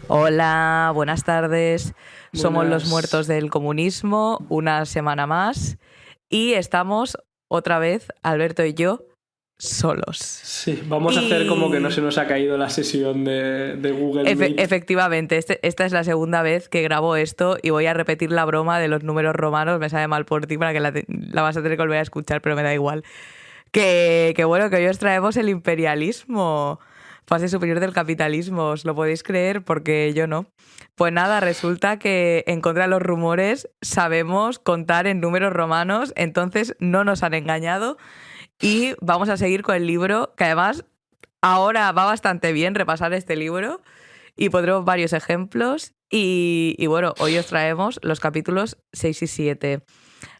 Hola, buenas tardes. Somos Buenas. los muertos del comunismo, una semana más. Y estamos otra vez, Alberto y yo, solos. Sí, vamos a hacer como que no se nos ha caído la sesión de Google Meet. Efectivamente, esta es la segunda vez que grabo esto y voy a repetir la broma de los números romanos. Me sabe mal por ti, para que la vas a tener que volver a escuchar, pero me da igual. Que bueno, que hoy os traemos el imperialismo, fase superior del capitalismo, ¿os lo podéis creer? Porque yo no. Pues nada, resulta que en contra de los rumores sabemos contar en números romanos, entonces no nos han engañado y vamos a seguir con el libro, que además ahora va bastante bien repasar este libro y pondremos varios ejemplos y bueno, hoy os traemos los capítulos 6 y 7.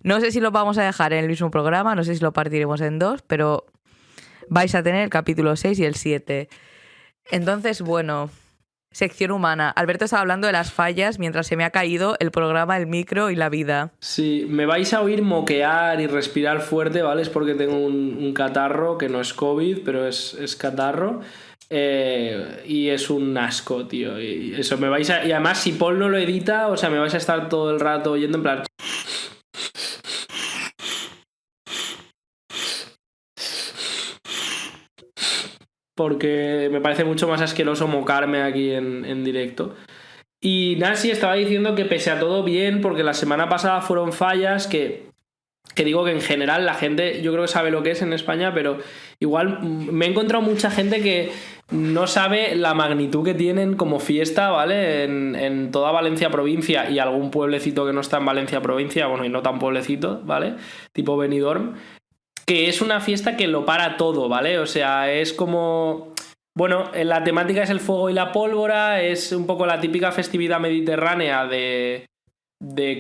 No sé si lo vamos a dejar en el mismo programa, no sé si lo partiremos en dos, pero vais a tener el capítulo 6 y el 7. Entonces, bueno, sección humana. Alberto estaba hablando de las fallas mientras se me ha caído el programa, el micro y la vida. Sí, me vais a oír moquear y respirar fuerte, ¿vale? Es porque tengo un catarro, que no es COVID, pero es catarro. Y es un asco, tío. Y eso me vais a... Y además, si Paul no lo edita, o sea, me vais a estar todo el rato oyendo en plan... Porque me parece mucho más asqueroso mocarme aquí en directo. Y Nancy estaba diciendo que pese a todo bien, porque la semana pasada fueron fallas que digo que en general la gente, yo creo que sabe lo que es en España, pero igual me he encontrado mucha gente que no sabe la magnitud que tienen como fiesta, ¿vale? En toda Valencia provincia y algún pueblecito que no está en Valencia provincia, bueno, y no tan pueblecito, ¿vale? Tipo Benidorm, que es una fiesta que lo para todo, ¿vale? O sea, es como... Bueno, la temática es el fuego y la pólvora, es un poco la típica festividad mediterránea de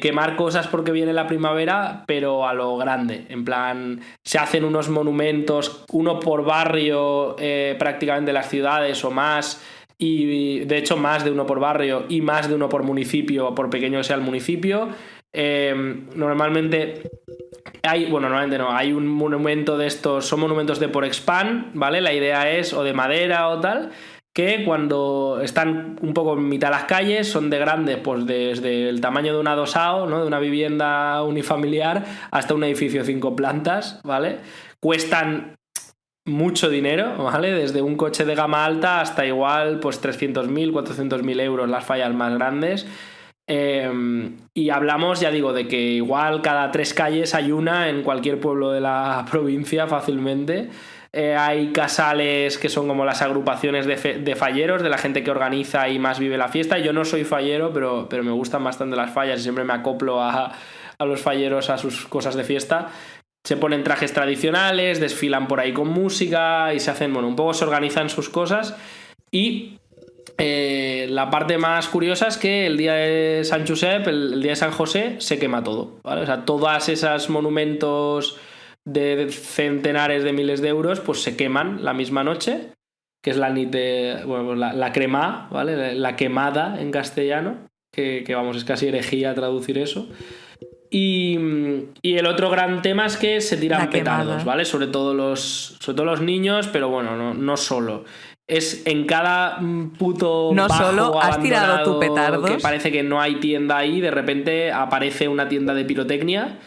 quemar cosas porque viene la primavera, pero a lo grande. En plan, se hacen unos monumentos, uno por barrio prácticamente de las ciudades o más, y de hecho más de uno por barrio y más de uno por municipio, por pequeño que sea el municipio. Normalmente hay un monumento de estos, son monumentos de por expand, ¿vale? La idea es o de madera o tal, que cuando están un poco en mitad de las calles son de grandes, pues desde el tamaño de un adosado, ¿no? De una vivienda unifamiliar hasta un edificio de 5 plantas, ¿vale? Cuestan mucho dinero, ¿vale? Desde un coche de gama alta hasta igual pues 300.000, 400.000 euros las fallas más grandes. Y hablamos, ya digo, de que igual cada 3 calles hay una en cualquier pueblo de la provincia fácilmente. Hay casales que son como las agrupaciones de falleros, de la gente que organiza y más vive la fiesta. Yo no soy fallero, pero me gustan bastante las fallas y siempre me acoplo a los falleros, a sus cosas de fiesta. Se ponen trajes tradicionales, desfilan por ahí con música y se hacen, bueno, un poco se organizan sus cosas. Y la parte más curiosa es que el día de San Josep, el día de San José, se quema todo, ¿vale? O sea, todos esos monumentos de centenares de miles de euros pues se queman la misma noche, que es la nit de, bueno, la crema, ¿vale? La quemada en castellano, que vamos, es casi herejía traducir eso. Y el otro gran tema es que se tiran petardos, ¿vale? Sobre todo los niños, pero bueno, no solo. Es en cada puto no bajo solo has tirado tu petardo, que parece que no hay tienda ahí, de repente aparece una tienda de pirotecnia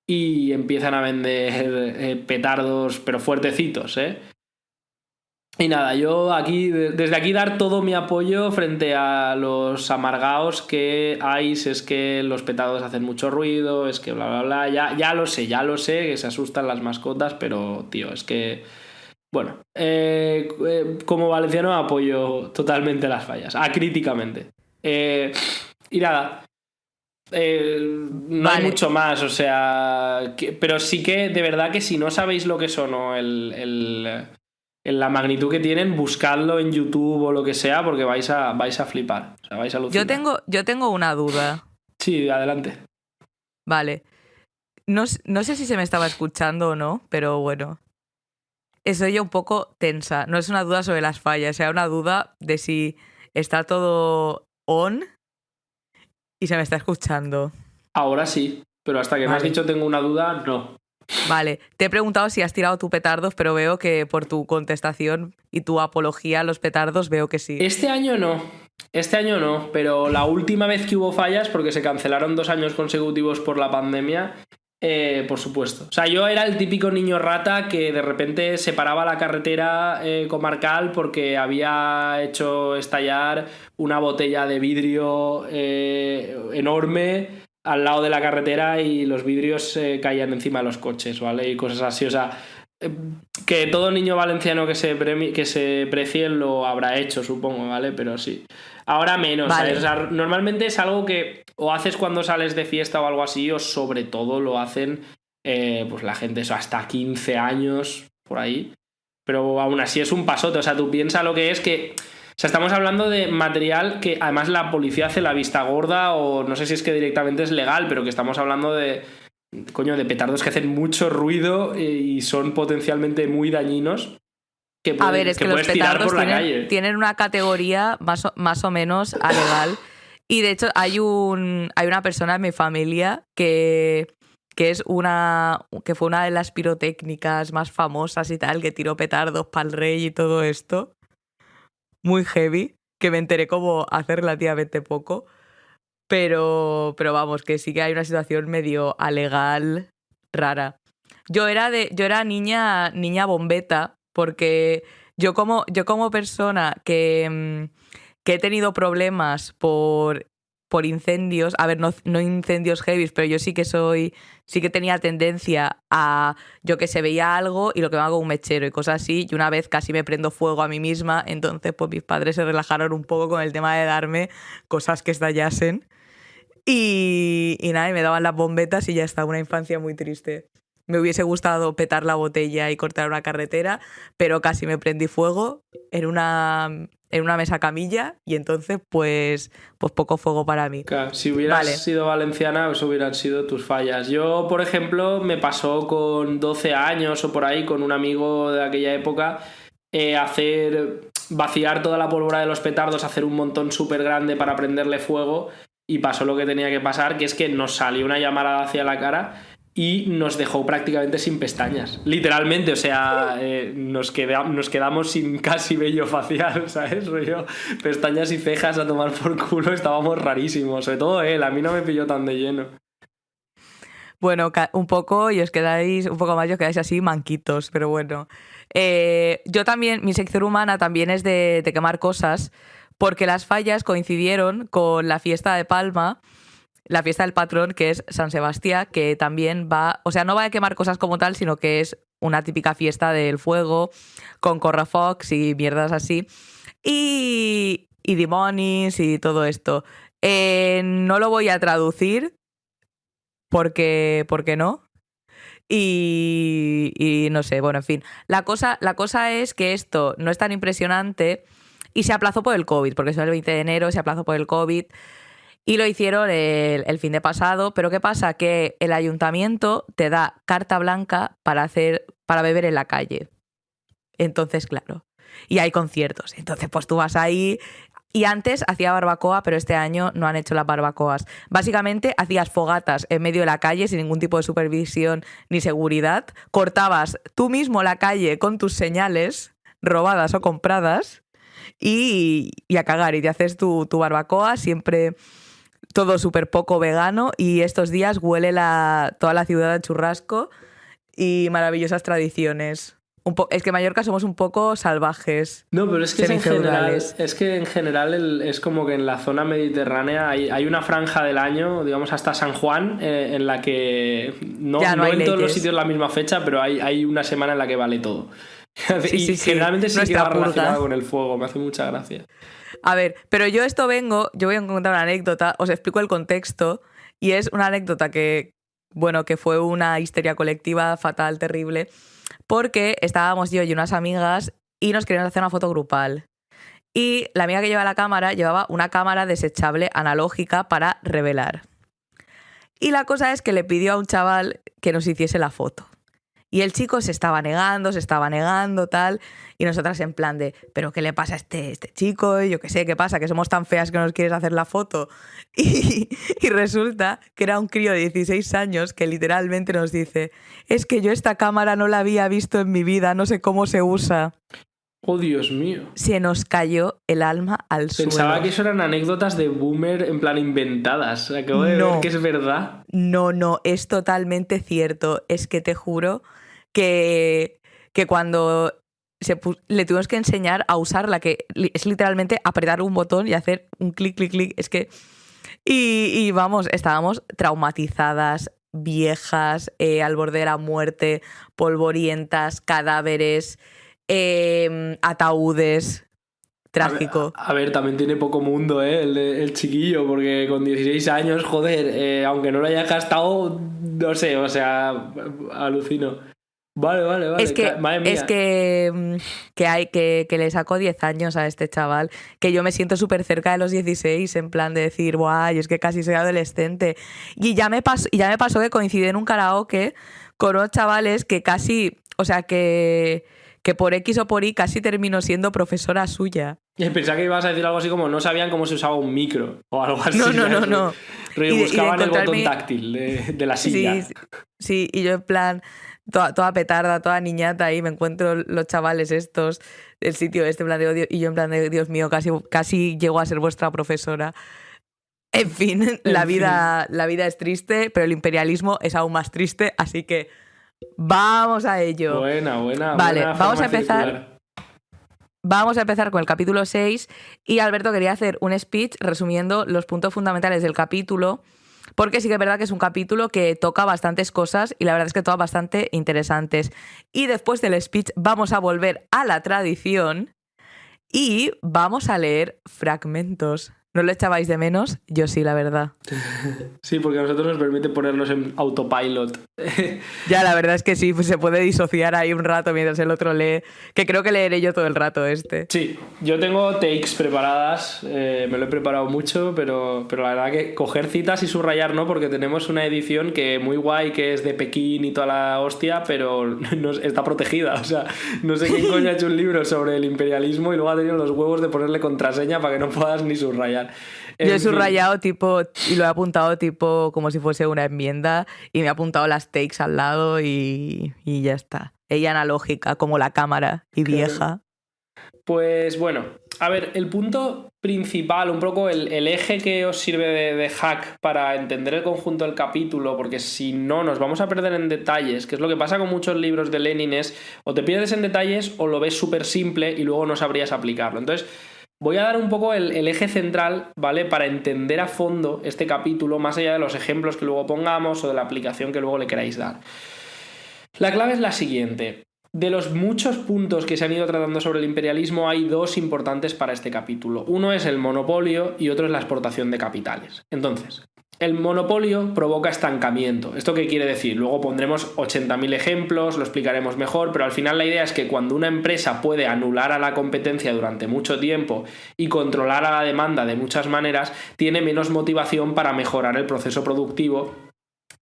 y empiezan a vender petardos, pero fuertecitos, ¿eh? Y nada, yo aquí, desde aquí dar todo mi apoyo frente a los amargaos que hay, si es que los petardos hacen mucho ruido, es que bla bla bla, ya lo sé, que se asustan las mascotas, pero tío, es que... Bueno, como valenciano apoyo totalmente las fallas, acríticamente. Y nada, no hay mucho más, o sea, pero sí que de verdad que si no sabéis lo que son o la magnitud que tienen, buscadlo en YouTube o lo que sea, porque vais a flipar, o sea, vais a alucinar. Yo tengo una duda. Sí, adelante. Vale. No sé si se me estaba escuchando o no, pero bueno. Estoy yo un poco tensa. No es una duda sobre las fallas, sea una duda de si está todo on y se me está escuchando. Ahora sí, pero hasta que me has dicho tengo una duda, no. Vale, te he preguntado si has tirado tu petardos, pero veo que por tu contestación y tu apología a los petardos veo que sí. Este año no, pero la última vez que hubo fallas, porque se cancelaron 2 años consecutivos por la pandemia, por supuesto. O sea, yo era el típico niño rata que de repente se paraba la carretera comarcal porque había hecho estallar una botella de vidrio enorme al lado de la carretera y los vidrios caían encima de los coches, ¿vale? Y cosas así, o sea, que todo niño valenciano que se precie lo habrá hecho, supongo, ¿vale? Pero sí. Ahora menos, Vale. ¿sabes? O sea, normalmente es algo que o haces cuando sales de fiesta o algo así, o sobre todo lo hacen pues la gente, eso, hasta 15 años, por ahí. Pero aún así es un pasote, o sea, tú piensas lo que es que... O sea, estamos hablando de material que además la policía hace la vista gorda o no sé si es que directamente es legal, pero que estamos hablando de, coño, de petardos que hacen mucho ruido y son potencialmente muy dañinos que A ver, es que los puedes tirar petardos por la calle. tienen una categoría más o menos alegal. Y de hecho hay una persona en mi familia que es que fue una de las pirotécnicas más famosas y tal, que tiró petardos para el rey y todo esto. Muy heavy, que me enteré como hace relativamente poco. Pero vamos, que sí que hay una situación medio alegal rara. Yo era niña bombeta, porque yo como persona que he tenido problemas por incendios, a ver, no incendios heavy, pero yo sí que tenía tendencia a, yo que sé, veía algo y lo que me hago un mechero y cosas así, y una vez casi me prendo fuego a mí misma, entonces pues mis padres se relajaron un poco con el tema de darme cosas que estallasen. Y nada, y me daban las bombetas y ya está, una infancia muy triste. Me hubiese gustado petar la botella y cortar una carretera, pero casi me prendí fuego en una mesa camilla y entonces pues poco fuego para mí. Claro, si hubieras sido valenciana, eso hubieran sido tus fallas. Yo, por ejemplo, me pasó con 12 años o por ahí con un amigo de aquella época vaciar toda la pólvora de los petardos, hacer un montón súper grande para prenderle fuego y pasó lo que tenía que pasar, que es que nos salió una llamarada hacia la cara y nos dejó prácticamente sin pestañas. Literalmente, o sea, nos quedamos sin casi vello facial, ¿sabes? Rollo, pestañas y cejas a tomar por culo, estábamos rarísimos. Sobre todo él, a mí no me pilló tan de lleno. Bueno, un poco y os quedáis así manquitos, pero bueno. Yo también, mi sección humana también es de quemar cosas, porque las fallas coincidieron con la fiesta de Palma, la fiesta del patrón, que es San Sebastián, que también o sea, no va a quemar cosas como tal, sino que es una típica fiesta del fuego, con correfocs y mierdas así, y dimonis y todo esto. No lo voy a traducir, porque no. Y no sé, bueno, en fin. La cosa es que esto no es tan impresionante y se aplazó por el COVID, porque eso es el 20 de enero, se aplazó por el COVID y lo hicieron el fin de pasado. Pero ¿qué pasa? Que el ayuntamiento te da carta blanca para beber en la calle. Entonces, claro, y hay conciertos. Entonces, pues tú vas ahí. Y antes hacía barbacoa, pero este año no han hecho las barbacoas. Básicamente hacías fogatas en medio de la calle sin ningún tipo de supervisión ni seguridad. Cortabas tú mismo la calle con tus señales, robadas o compradas, y a cagar. Y te haces tu barbacoa, siempre todo súper poco vegano. Y estos días huele toda la ciudad a churrasco y maravillosas tradiciones. Es que en Mallorca somos un poco salvajes. No, pero es que en general es como que en la zona mediterránea hay una franja del año, digamos hasta San Juan, en la que no en todos los sitios la misma fecha, pero hay una semana en la que vale todo. Sí, generalmente sí queda relacionado con el fuego, me hace mucha gracia. A ver, pero yo voy a contar una anécdota, os explico el contexto, y es una anécdota que fue una histeria colectiva fatal, terrible, porque estábamos yo y unas amigas y nos queríamos hacer una foto grupal. Y la amiga que lleva la cámara llevaba una cámara desechable analógica para revelar. Y la cosa es que le pidió a un chaval que nos hiciese la foto. Y el chico se estaba negando, tal. Y nosotras en plan de, ¿pero qué le pasa a este chico? Y yo qué sé, ¿qué pasa? Que somos tan feas que nos quieres hacer la foto. Y resulta que era un crío de 16 años que literalmente nos dice, es que yo esta cámara no la había visto en mi vida, no sé cómo se usa. Oh, Dios mío. Se nos cayó el alma al suelo. Pensaba que eso eran anécdotas de boomer en plan inventadas. Acabo de ver que es verdad. No, es totalmente cierto. Es que te juro que cuando le tuvimos que enseñar a usarla, que es literalmente apretar un botón y hacer un clic, clic, clic. Es que... Y vamos, estábamos traumatizadas, viejas, al borde de la muerte, polvorientas, cadáveres... ataúdes, trágico. A ver, también tiene poco mundo, el chiquillo, porque con 16 años, joder, aunque no lo haya gastado, no sé, o sea, alucino. Vale. Es que, madre mía. es que le sacó 10 años a este chaval, que yo me siento súper cerca de los 16, en plan de decir, guay, es que casi soy adolescente. Y ya me pasó que coincidí en un karaoke con unos chavales que casi, o sea, que por X o por Y casi terminó siendo profesora suya. Pensaba que ibas a decir algo así como no sabían cómo se usaba un micro o algo así. No. Buscaban el botón táctil de la silla. Sí, y yo en plan, toda petarda, toda niñata ahí, me encuentro los chavales estos, el sitio este, en plan de odio, y yo en plan de, Dios mío, casi llego a ser vuestra profesora. En fin, la vida es triste, pero el imperialismo es aún más triste, así que... Vamos a ello. Buena. Vale, buena vamos a empezar. circular. Vamos a empezar con el capítulo 6 y Alberto quería hacer un speech resumiendo los puntos fundamentales del capítulo, porque sí que es verdad que es un capítulo que toca bastantes cosas y la verdad es que todas bastante interesantes. Y después del speech vamos a volver a la tradición y vamos a leer fragmentos. ¿No lo echabais de menos? Yo sí, la verdad. Sí, porque a nosotros nos permite ponernos en autopilot. Ya, la verdad es que sí, pues se puede disociar ahí un rato mientras el otro lee, que creo que leeré yo todo el rato este. Sí, yo tengo takes preparadas, me lo he preparado mucho, pero la verdad que coger citas y subrayar no, porque tenemos una edición que muy guay, que es de Pekín y toda la hostia, pero no, está protegida. O sea, no sé quién coño ha hecho un libro sobre el imperialismo y luego ha tenido los huevos de ponerle contraseña para que no puedas ni subrayar. Yo he subrayado tipo y lo he apuntado tipo como si fuese una enmienda y me he apuntado las takes al lado y ya está. Ella analógica, como la cámara y vieja. Pues bueno, a ver, el punto principal, un poco el eje que os sirve de hack para entender el conjunto del capítulo, porque si no nos vamos a perder en detalles, que es lo que pasa con muchos libros de Lenin, es o te pierdes en detalles o lo ves súper simple y luego no sabrías aplicarlo. Entonces... voy a dar un poco el eje central, ¿vale? Para entender a fondo este capítulo, más allá de los ejemplos que luego pongamos o de la aplicación que luego le queráis dar. La clave es la siguiente. De los muchos puntos que se han ido tratando sobre el imperialismo, hay dos importantes para este capítulo. Uno es el monopolio y otro es la exportación de capitales. Entonces, el monopolio provoca estancamiento. ¿Esto qué quiere decir? Luego pondremos 80.000 ejemplos, lo explicaremos mejor, pero al final la idea es que cuando una empresa puede anular a la competencia durante mucho tiempo y controlar a la demanda de muchas maneras, tiene menos motivación para mejorar el proceso productivo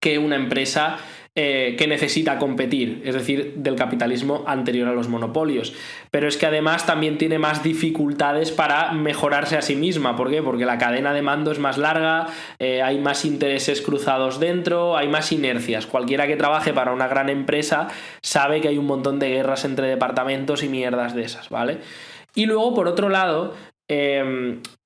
que una empresa que necesita competir, es decir, del capitalismo anterior a los monopolios. Pero es que además también tiene más dificultades para mejorarse a sí misma. ¿Por qué? Porque la cadena de mando es más larga, hay más intereses cruzados dentro, hay más inercias. Cualquiera que trabaje para una gran empresa sabe que hay un montón de guerras entre departamentos y mierdas de esas, ¿vale? Y luego, por otro lado,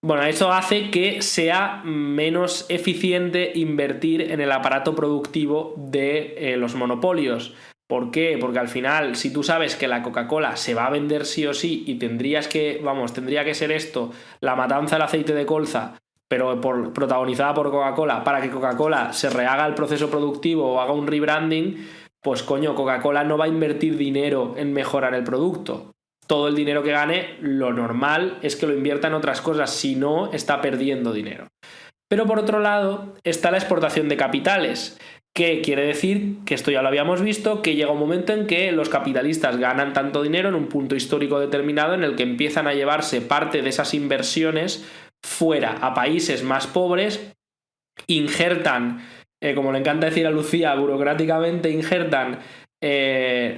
bueno, eso hace que sea menos eficiente invertir en el aparato productivo de los monopolios. ¿Por qué? Porque al final, si tú sabes que la Coca-Cola se va a vender sí o sí y tendría que ser esto, la matanza del aceite de colza, pero protagonizada por Coca-Cola, para que Coca-Cola se rehaga el proceso productivo o haga un rebranding, pues coño, Coca-Cola no va a invertir dinero en mejorar el producto. Todo el dinero que gane, lo normal es que lo invierta en otras cosas, si no, está perdiendo dinero. Pero por otro lado, está la exportación de capitales, que quiere decir, que esto ya lo habíamos visto, que llega un momento en que los capitalistas ganan tanto dinero en un punto histórico determinado en el que empiezan a llevarse parte de esas inversiones fuera, a países más pobres, injertan, como le encanta decir a Lucía, burocráticamente injertan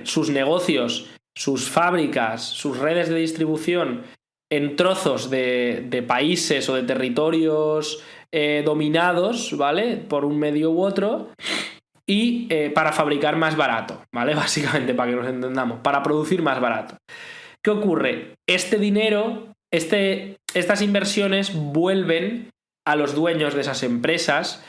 sus negocios, sus fábricas, sus redes de distribución en trozos de países o de territorios dominados, ¿vale? Por un medio u otro, y para fabricar más barato, ¿vale? Básicamente, para que nos entendamos, para producir más barato. ¿Qué ocurre? Este dinero, estas inversiones vuelven a los dueños de esas empresas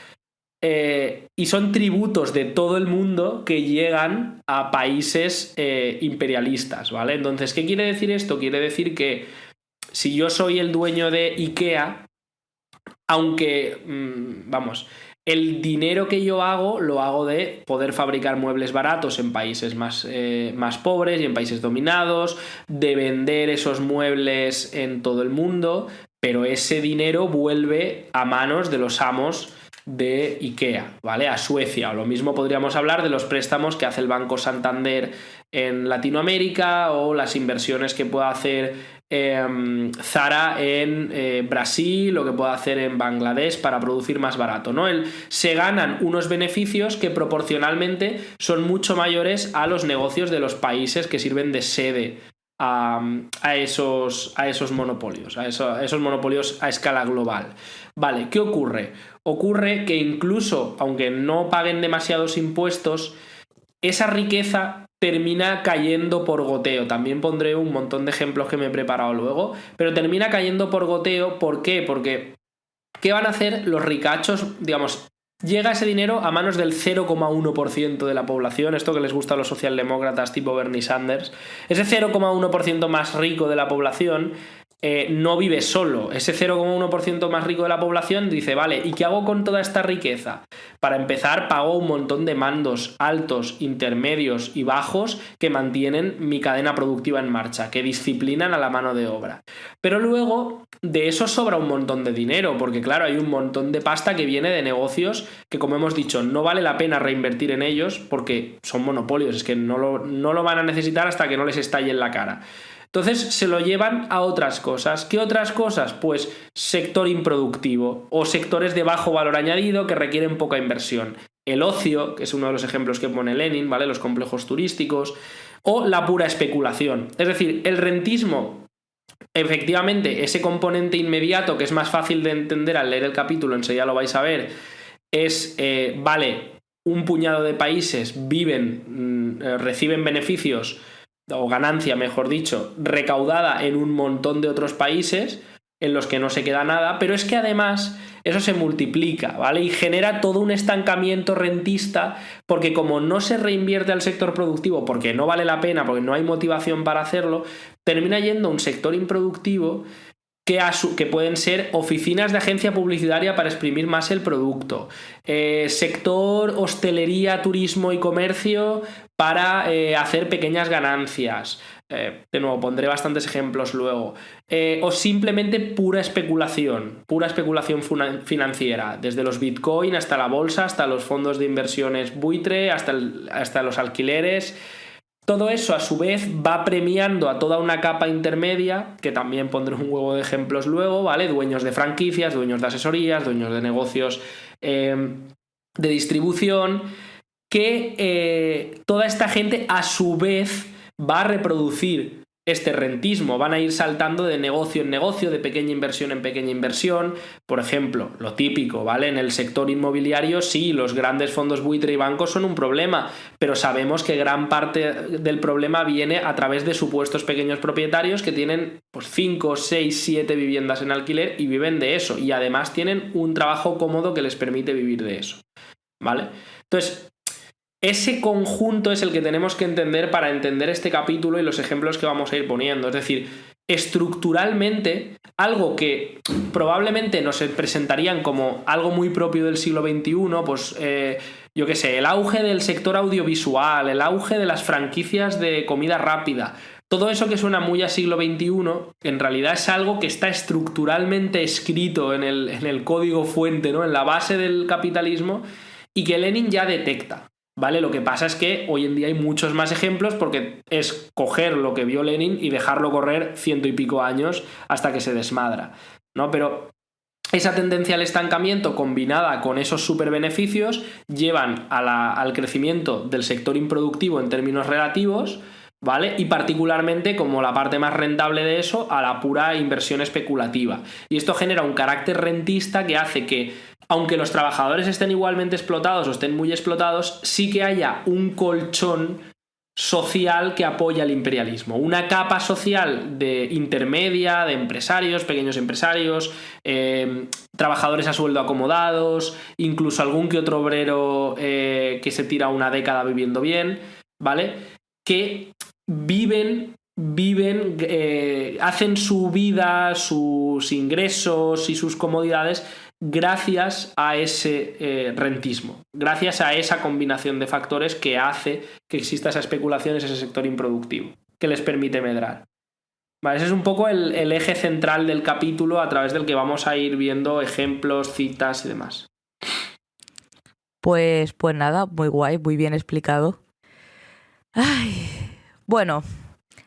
y son tributos de todo el mundo que llegan a países imperialistas, ¿vale? Entonces, ¿qué quiere decir esto? Quiere decir que si yo soy el dueño de IKEA, aunque, vamos, el dinero que yo hago lo hago de poder fabricar muebles baratos en países más pobres y en países dominados, de vender esos muebles en todo el mundo, pero ese dinero vuelve a manos de los amos de IKEA, ¿vale? A Suecia. O lo mismo podríamos hablar de los préstamos que hace el Banco Santander en Latinoamérica o las inversiones que pueda hacer Zara en Brasil o que pueda hacer en Bangladesh para producir más barato, ¿no? Se ganan unos beneficios que proporcionalmente son mucho mayores a los negocios de los países que sirven de sede a esos monopolios, a esos monopolios a escala global. Vale, ¿qué ocurre? Ocurre que incluso, aunque no paguen demasiados impuestos, esa riqueza termina cayendo por goteo. También pondré un montón de ejemplos que me he preparado luego, pero termina cayendo por goteo. ¿Por qué? Porque ¿qué van a hacer los ricachos? Digamos, llega ese dinero a manos del 0,1% de la población, esto que les gusta a los socialdemócratas tipo Bernie Sanders. Ese 0,1% más rico de la población no vive solo. Ese 0,1% más rico de la población dice, vale, ¿y qué hago con toda esta riqueza? Para empezar, pago un montón de mandos altos, intermedios y bajos que mantienen mi cadena productiva en marcha, que disciplinan a la mano de obra. Pero luego de eso sobra un montón de dinero, porque claro, hay un montón de pasta que viene de negocios que, como hemos dicho, no vale la pena reinvertir en ellos porque son monopolios, es que no lo van a necesitar hasta que no les estalle en la cara. Entonces se lo llevan a otras cosas. ¿Qué otras cosas? Pues sector improductivo o sectores de bajo valor añadido que requieren poca inversión. El ocio, que es uno de los ejemplos que pone Lenin, ¿vale? Los complejos turísticos, o la pura especulación. Es decir, el rentismo, efectivamente, ese componente inmediato que es más fácil de entender al leer el capítulo, enseguida lo vais a ver, es, vale, un puñado de países reciben beneficios o ganancia, mejor dicho, recaudada en un montón de otros países en los que no se queda nada, pero es que además eso se multiplica, ¿vale? Y genera todo un estancamiento rentista porque como no se reinvierte al sector productivo, porque no vale la pena, porque no hay motivación para hacerlo, termina yendo a un sector improductivo que pueden ser oficinas de agencia publicitaria para exprimir más el producto, sector hostelería, turismo y comercio para hacer pequeñas ganancias. De nuevo, pondré bastantes ejemplos luego. O simplemente pura especulación financiera, desde los Bitcoin hasta la bolsa, hasta los fondos de inversiones buitre, hasta los alquileres. Todo eso, a su vez, va premiando a toda una capa intermedia, que también pondré un huevo de ejemplos luego, ¿vale? Dueños de franquicias, dueños de asesorías, dueños de negocios de distribución, que toda esta gente, a su vez, va a reproducir este rentismo. Van a ir saltando de negocio en negocio, de pequeña inversión en pequeña inversión. Por ejemplo, lo típico, ¿vale? En el sector inmobiliario, sí, los grandes fondos buitre y bancos son un problema, pero sabemos que gran parte del problema viene a través de supuestos pequeños propietarios que tienen pues 5, 6, 7 viviendas en alquiler y viven de eso. Y además tienen un trabajo cómodo que les permite vivir de eso, ¿vale? Entonces, ese conjunto es el que tenemos que entender para entender este capítulo y los ejemplos que vamos a ir poniendo. Es decir, estructuralmente, algo que probablemente nos presentarían como algo muy propio del siglo XXI, pues yo qué sé, el auge del sector audiovisual, el auge de las franquicias de comida rápida. Todo eso que suena muy a siglo XXI, en realidad es algo que está estructuralmente escrito en el código fuente, ¿no? En la base del capitalismo, y que Lenin ya detecta. ¿Vale? Lo que pasa es que hoy en día hay muchos más ejemplos porque es coger lo que vio Lenin y dejarlo correr 100 y pico años hasta que se desmadra, ¿no? Pero esa tendencia al estancamiento combinada con esos superbeneficios llevan al crecimiento del sector improductivo en términos relativos, ¿vale? Y particularmente, como la parte más rentable de eso, a la pura inversión especulativa. Y esto genera un carácter rentista que hace que, aunque los trabajadores estén igualmente explotados o estén muy explotados, sí que haya un colchón social que apoya el imperialismo. Una capa social de intermedia, de empresarios, pequeños empresarios, trabajadores a sueldo acomodados, incluso algún que otro obrero que se tira una década viviendo bien, ¿vale? Que viven, hacen su vida, sus ingresos y sus comodidades gracias a ese rentismo, gracias a esa combinación de factores que hace que exista esa especulación, ese sector improductivo, que les permite medrar. Vale, ese es un poco el eje central del capítulo a través del que vamos a ir viendo ejemplos, citas y demás. Pues nada, muy guay, muy bien explicado. Ay, bueno,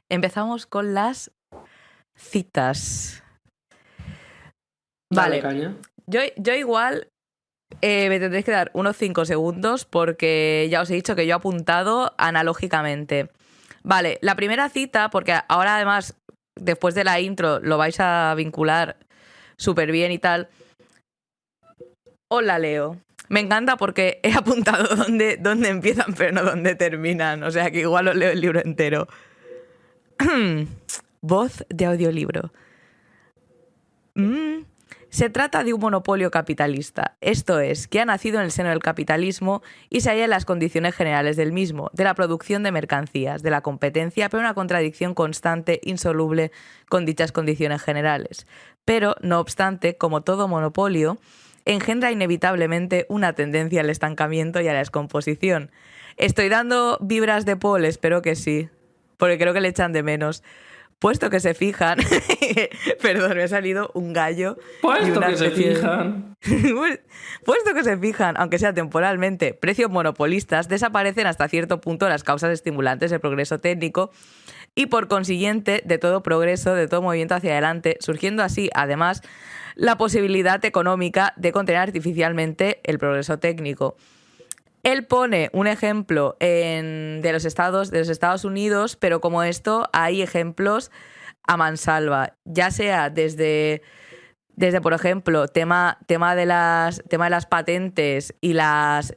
empezamos con las citas. Dale, vale, caña. Yo igual me tendréis que dar unos 5 segundos porque ya os he dicho que yo he apuntado analógicamente. Vale, la primera cita, porque ahora además, después de la intro, lo vais a vincular súper bien y tal. Os la leo. Me encanta porque he apuntado dónde empiezan, pero no dónde terminan. O sea que igual os leo el libro entero. Voz de audiolibro. Se trata de un monopolio capitalista, esto es, que ha nacido en el seno del capitalismo y se halla en las condiciones generales del mismo, de la producción de mercancías, de la competencia, pero una contradicción constante, insoluble, con dichas condiciones generales. Pero, no obstante, como todo monopolio, engendra inevitablemente una tendencia al estancamiento y a la descomposición. ¿Estoy dando vibras de Paul? Espero que sí, porque creo que le echan de menos. Puesto que se fijan... Perdón, me ha salido un gallo. Puesto que se fijan. Puesto que se fijan, aunque sea temporalmente, precios monopolistas, desaparecen hasta cierto punto las causas estimulantes del progreso técnico y, por consiguiente, de todo progreso, de todo movimiento hacia adelante, surgiendo así, además, la posibilidad económica de contener artificialmente el progreso técnico. Él pone un ejemplo de los Estados Unidos, pero como esto hay ejemplos a mansalva, ya sea desde por ejemplo, tema de las patentes y las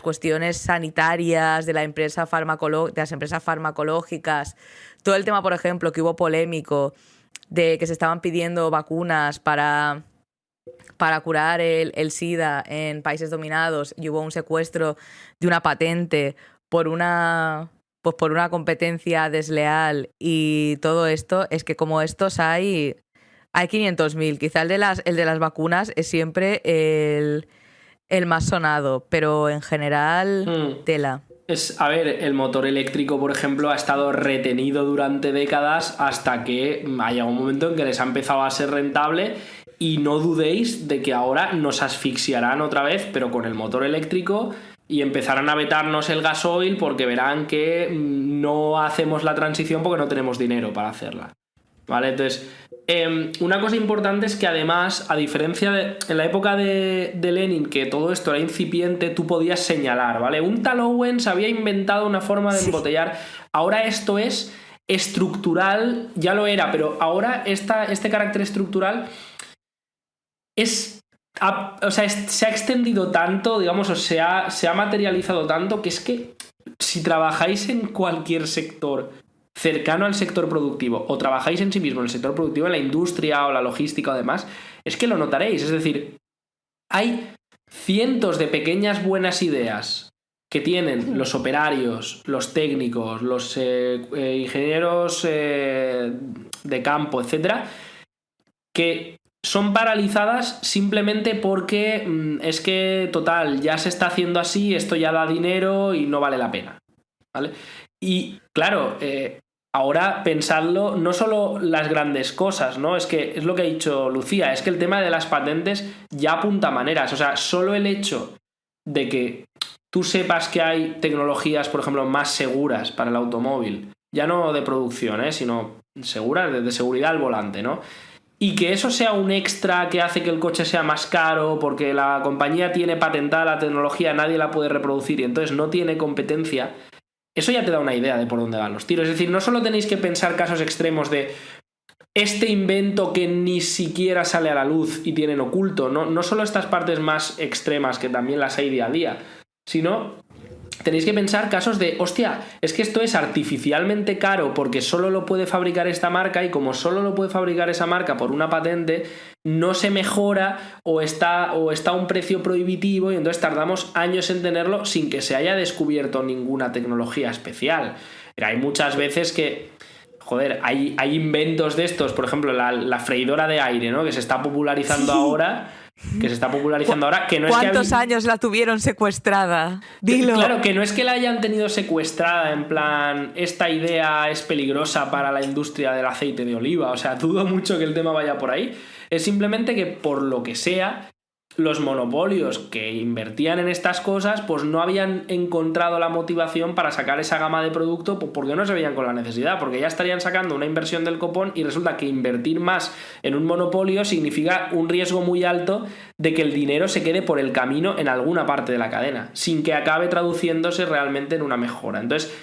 cuestiones sanitarias de las empresas farmacológicas, todo el tema, por ejemplo, que hubo polémico de que se estaban pidiendo vacunas para curar el SIDA en países dominados y hubo un secuestro de una patente por una competencia desleal y todo esto, es que como estos hay 500.000. Quizá el de las vacunas es siempre el más sonado, pero en general tela. A ver, el motor eléctrico, por ejemplo, ha estado retenido durante décadas hasta que ha llegado un momento en que les ha empezado a ser rentable. Y no dudéis de que ahora nos asfixiarán otra vez, pero con el motor eléctrico, y empezarán a vetarnos el gasoil porque verán que no hacemos la transición porque no tenemos dinero para hacerla. ¿Vale? Entonces, una cosa importante es que además, a diferencia de en la época de Lenin, que todo esto era incipiente, tú podías señalar, ¿vale? Un tal Owens había inventado una forma de embotellar. Ahora esto es estructural, ya lo era, pero ahora este carácter estructural se ha extendido tanto, digamos, o se ha materializado tanto, que es que si trabajáis en cualquier sector cercano al sector productivo o trabajáis en sí mismo en el sector productivo, en la industria o la logística o demás, es que lo notaréis. Es decir, hay cientos de pequeñas buenas ideas que tienen los operarios, los técnicos, los ingenieros de campo, etcétera, que son paralizadas simplemente porque es que, total, ya se está haciendo así, esto ya da dinero y no vale la pena, ¿vale? Y, claro, ahora pensadlo, no solo las grandes cosas, ¿no? Es que es lo que ha dicho Lucía, es que el tema de las patentes ya apunta maneras. O sea, solo el hecho de que tú sepas que hay tecnologías, por ejemplo, más seguras para el automóvil, ya no de producción, sino seguras, de seguridad al volante, ¿no? y que eso sea un extra que hace que el coche sea más caro porque la compañía tiene patentada la tecnología, nadie la puede reproducir y entonces no tiene competencia, eso ya te da una idea de por dónde van los tiros. Es decir, no solo tenéis que pensar casos extremos de este invento que ni siquiera sale a la luz y tienen oculto, no solo estas partes más extremas que también las hay día a día, sino tenéis que pensar casos de, hostia, es que esto es artificialmente caro porque solo lo puede fabricar esta marca y como solo lo puede fabricar esa marca por una patente, no se mejora o está a un precio prohibitivo y entonces tardamos años en tenerlo sin que se haya descubierto ninguna tecnología especial. Pero hay muchas veces que, joder, hay inventos de estos, por ejemplo, la freidora de aire, ¿no? Que se está popularizando ahora. Que no es ¿Cuántos años la tuvieron secuestrada? Dilo. Claro, que no es que la hayan tenido secuestrada en plan, esta idea es peligrosa para la industria del aceite de oliva, o sea, dudo mucho que el tema vaya por ahí. Es simplemente que por lo que sea, los monopolios que invertían en estas cosas pues no habían encontrado la motivación para sacar esa gama de producto porque no se veían con la necesidad, porque ya estarían sacando una inversión del copón y resulta que invertir más en un monopolio significa un riesgo muy alto de que el dinero se quede por el camino en alguna parte de la cadena, sin que acabe traduciéndose realmente en una mejora. Entonces,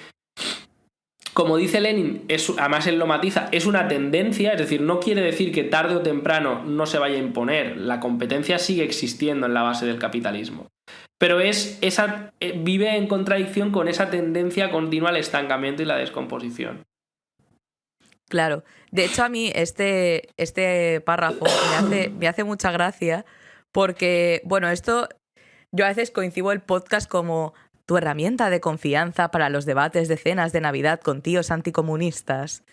como dice Lenin, además él lo matiza, es una tendencia, es decir, no quiere decir que tarde o temprano no se vaya a imponer. La competencia sigue existiendo en la base del capitalismo. Pero vive en contradicción con esa tendencia continua al estancamiento y la descomposición. Claro. De hecho, a mí este párrafo me hace mucha gracia porque, bueno, esto yo a veces coincido el podcast como tu herramienta de confianza para los debates de cenas de Navidad con tíos anticomunistas.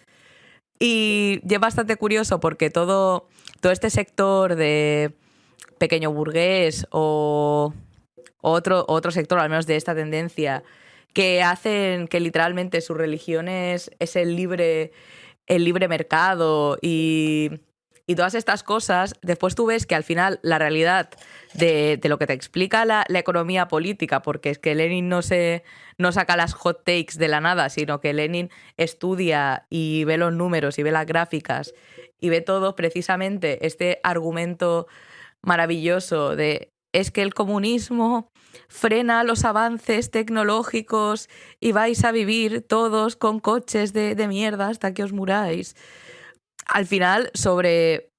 Y es bastante curioso porque todo este sector de pequeño burgués o otro sector, al menos de esta tendencia, que hacen que literalmente su religión es el libre mercado y todas estas cosas, después tú ves que al final la realidad de lo que te explica la economía política, porque es que Lenin no saca las hot takes de la nada, sino que Lenin estudia y ve los números y ve las gráficas y ve todo precisamente este argumento maravilloso de es que el comunismo frena los avances tecnológicos y vais a vivir todos con coches de mierda hasta que os muráis. Al final, sobre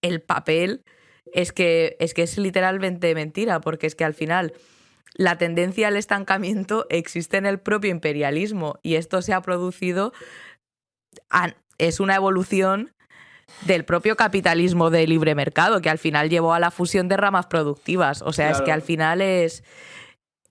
el papel, es que es literalmente mentira, porque es que al final la tendencia al estancamiento existe en el propio imperialismo y esto se ha producido, es una evolución del propio capitalismo de libre mercado, que al final llevó a la fusión de ramas productivas. O sea, claro. Es que al final es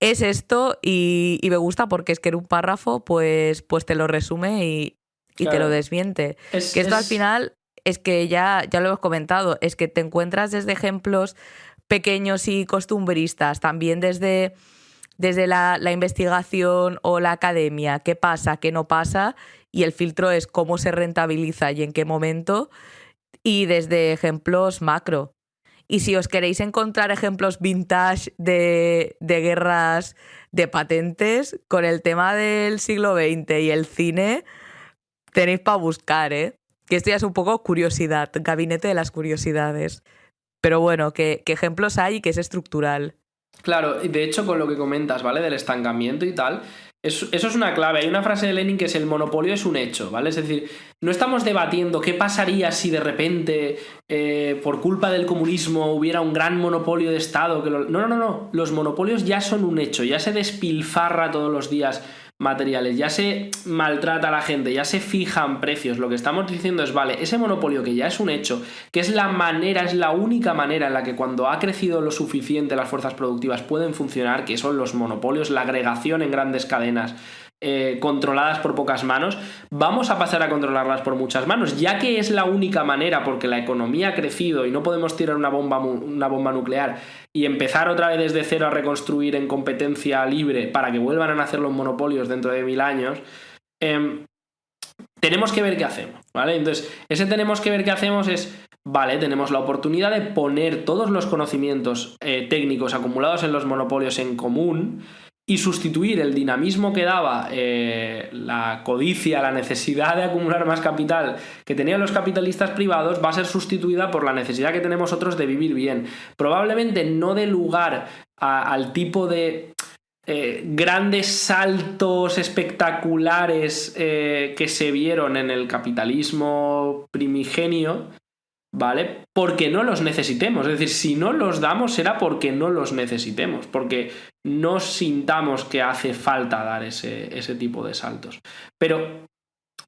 esto y me gusta porque es que en un párrafo pues te lo resume y claro. Te lo desmiente. Al final es que ya lo hemos comentado, es que te encuentras desde ejemplos pequeños y costumbristas, también desde la investigación o la academia, qué pasa, qué no pasa, y el filtro es cómo se rentabiliza y en qué momento, y desde ejemplos macro. Y si os queréis encontrar ejemplos vintage de guerras de patentes, con el tema del siglo XX y el cine, tenéis para buscar, ¿eh? Que esto ya es un poco curiosidad, gabinete de las curiosidades. Pero bueno, que ejemplos hay y que es estructural. Claro, y de hecho con lo que comentas, ¿vale? Del estancamiento y tal, eso es una clave. Hay una frase de Lenin que es: el monopolio es un hecho, ¿vale? Es decir, no estamos debatiendo qué pasaría si de repente, por culpa del comunismo, hubiera un gran monopolio de Estado. No. Los monopolios ya son un hecho, ya se despilfarra todos los días materiales, ya se maltrata a la gente, ya se fijan precios. Lo que estamos diciendo es, vale, ese monopolio que ya es un hecho, que es la única manera en la que cuando ha crecido lo suficiente las fuerzas productivas pueden funcionar, que son los monopolios, la agregación en grandes cadenas controladas por pocas manos, vamos a pasar a controlarlas por muchas manos, ya que es la única manera, porque la economía ha crecido y no podemos tirar una bomba nuclear y empezar otra vez desde cero a reconstruir en competencia libre para que vuelvan a nacer los monopolios dentro de 1000 años. Tenemos que ver qué hacemos, ¿vale? Entonces, ese tenemos que ver qué hacemos es, vale, tenemos la oportunidad de poner todos los conocimientos técnicos acumulados en los monopolios en común y sustituir el dinamismo que daba la codicia, la necesidad de acumular más capital que tenían los capitalistas privados, va a ser sustituida por la necesidad que tenemos otros de vivir bien. Probablemente no dé lugar al tipo de grandes saltos espectaculares que se vieron en el capitalismo primigenio, ¿vale? Porque no los necesitemos. Es decir, si no los damos será porque no los necesitemos, porque no sintamos que hace falta dar ese tipo de saltos. Pero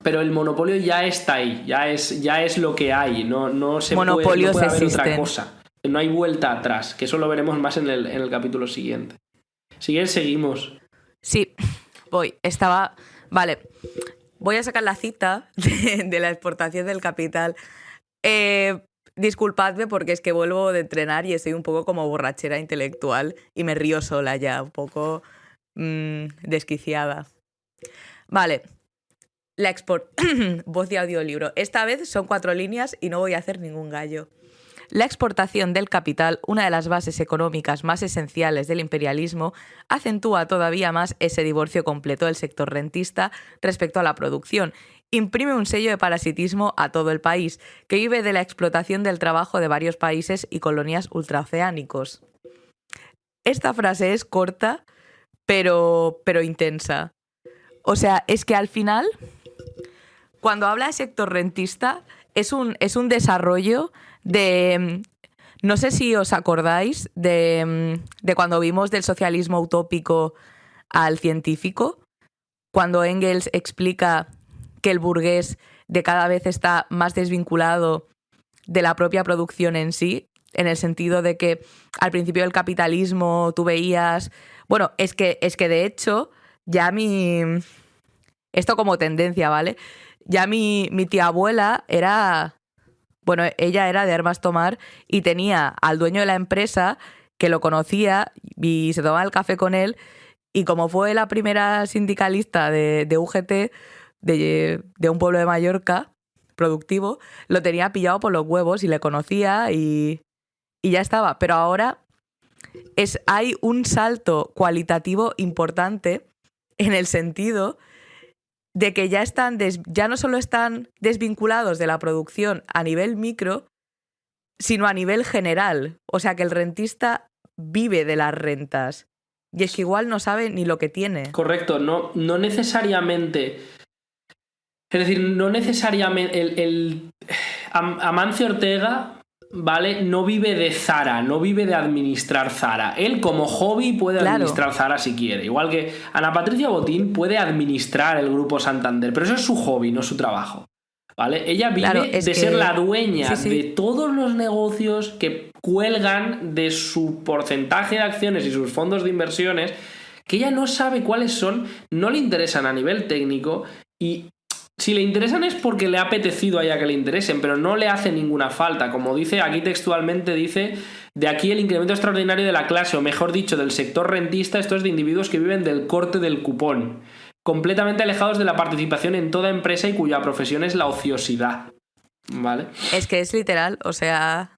el monopolio ya está ahí, ya es lo que hay, no se Monopolios puede haber existen. otra cosa. No hay vuelta atrás, que eso lo veremos más en el capítulo siguiente. Si quieres, seguimos. Sí, Vale, voy a sacar la cita de la exportación del capital. Disculpadme porque es que vuelvo de entrenar y estoy un poco como borrachera intelectual y me río sola ya, un poco desquiciada. Vale, voz de audiolibro. Esta vez son 4 líneas y no voy a hacer ningún gallo. La exportación del capital, una de las bases económicas más esenciales del imperialismo, acentúa todavía más ese divorcio completo del sector rentista respecto a la producción. Imprime un sello de parasitismo a todo el país, que vive de la explotación del trabajo de varios países y colonias ultraoceánicos. Esta frase es corta, pero intensa. O sea, es que al final, cuando habla de sector rentista, es un desarrollo de... No sé si os acordáis de cuando vimos del socialismo utópico al científico, cuando Engels explica que el burgués de cada vez está más desvinculado de la propia producción en sí, en el sentido de que al principio del capitalismo tú veías... Bueno, es que de hecho ya esto como tendencia, ¿vale? Ya mi tía abuela era... Bueno, ella era de armas tomar y tenía al dueño de la empresa que lo conocía y se tomaba el café con él, y como fue la primera sindicalista de UGT de un pueblo de Mallorca productivo, lo tenía pillado por los huevos y le conocía y ya estaba. Pero ahora hay un salto cualitativo importante en el sentido de que ya no solo están desvinculados de la producción a nivel micro, sino a nivel general. O sea que el rentista vive de las rentas. Y es que igual no sabe ni lo que tiene. Correcto, no necesariamente. Es decir, no necesariamente. Amancio Ortega, ¿vale? No vive de Zara, no vive de administrar Zara. Él, como hobby, puede administrar Zara si quiere. Igual que Ana Patricia Botín puede administrar el Grupo Santander, pero eso es su hobby, no su trabajo. ¿Vale? Ella vive de ser la dueña de todos los negocios que cuelgan de su porcentaje de acciones y sus fondos de inversiones, que ella no sabe cuáles son, no le interesan a nivel técnico, y si le interesan es porque le ha apetecido a ella que le interesen, pero no le hace ninguna falta. Como dice aquí textualmente, dice: de aquí el incremento extraordinario de la clase, o mejor dicho, del sector rentista, esto es de individuos que viven del corte del cupón, completamente alejados de la participación en toda empresa y cuya profesión es la ociosidad. ¿Vale? Es que es literal, o sea...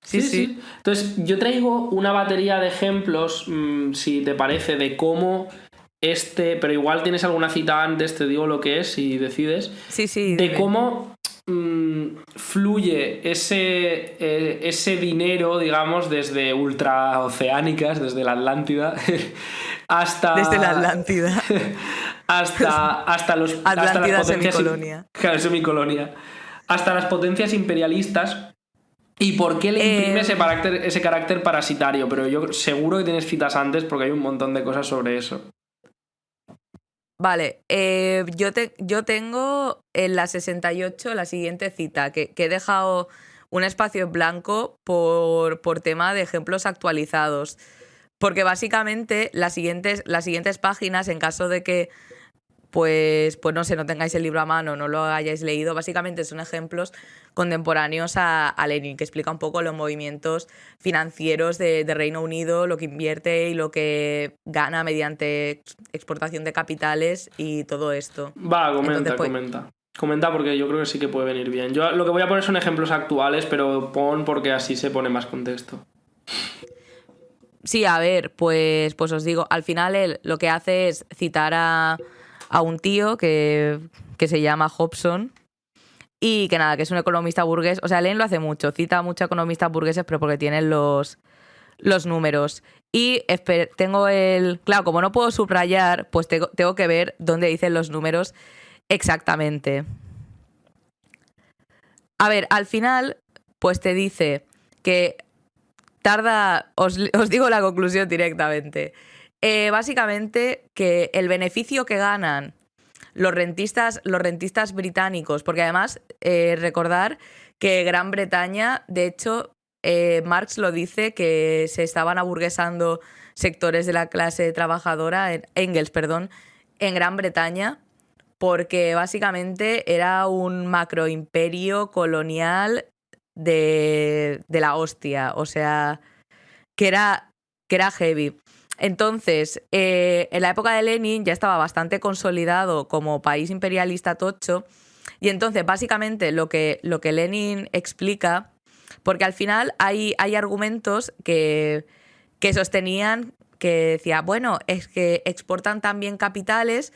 Sí. Entonces, yo traigo una batería de ejemplos, si te parece, de cómo pero igual tienes alguna cita antes, te digo lo que es si decides. Sí. De cómo fluye ese dinero, digamos, desde ultraoceánicas, desde la Atlántida, hasta... Desde la Atlántida. hasta las potencias... semicolonia. Claro, semicolonia. Hasta las potencias imperialistas. ¿Y por qué le imprime ese carácter parasitario? Pero yo seguro que tienes citas antes porque hay un montón de cosas sobre eso. Vale, yo tengo en la 68 la siguiente cita, que he dejado un espacio en blanco por tema de ejemplos actualizados. Porque básicamente las siguientes páginas, en caso de que pues no sé, no tengáis el libro a mano, no lo hayáis leído, básicamente son ejemplos contemporáneos a Lenin, que explica un poco los movimientos financieros de Reino Unido, lo que invierte y lo que gana mediante exportación de capitales y todo esto. Va, comenta porque yo creo que sí que puede venir bien. Yo lo que voy a poner son ejemplos actuales, pero pon porque así se pone más contexto. Sí, a ver, pues os digo, al final él lo que hace es citar a un tío que se llama Hobson y que nada, que es un economista burgués. O sea, Lenin lo hace mucho, cita a muchos economistas burgueses, pero porque tienen los números. Y tengo Claro, como no puedo subrayar, pues tengo que ver dónde dicen los números exactamente. A ver, al final, pues te dice que tarda... Os digo la conclusión directamente. Básicamente, que el beneficio que ganan los rentistas británicos, porque además recordar que Gran Bretaña, de hecho, Marx lo dice, que se estaban aburguesando sectores de la clase trabajadora, Engels, perdón, en Gran Bretaña, porque básicamente era un macroimperio colonial de la hostia, o sea, que era heavy. Entonces, en la época de Lenin ya estaba bastante consolidado como país imperialista tocho, y entonces básicamente lo que Lenin explica, porque al final hay argumentos que sostenían, que decía, bueno, es que exportan también capitales,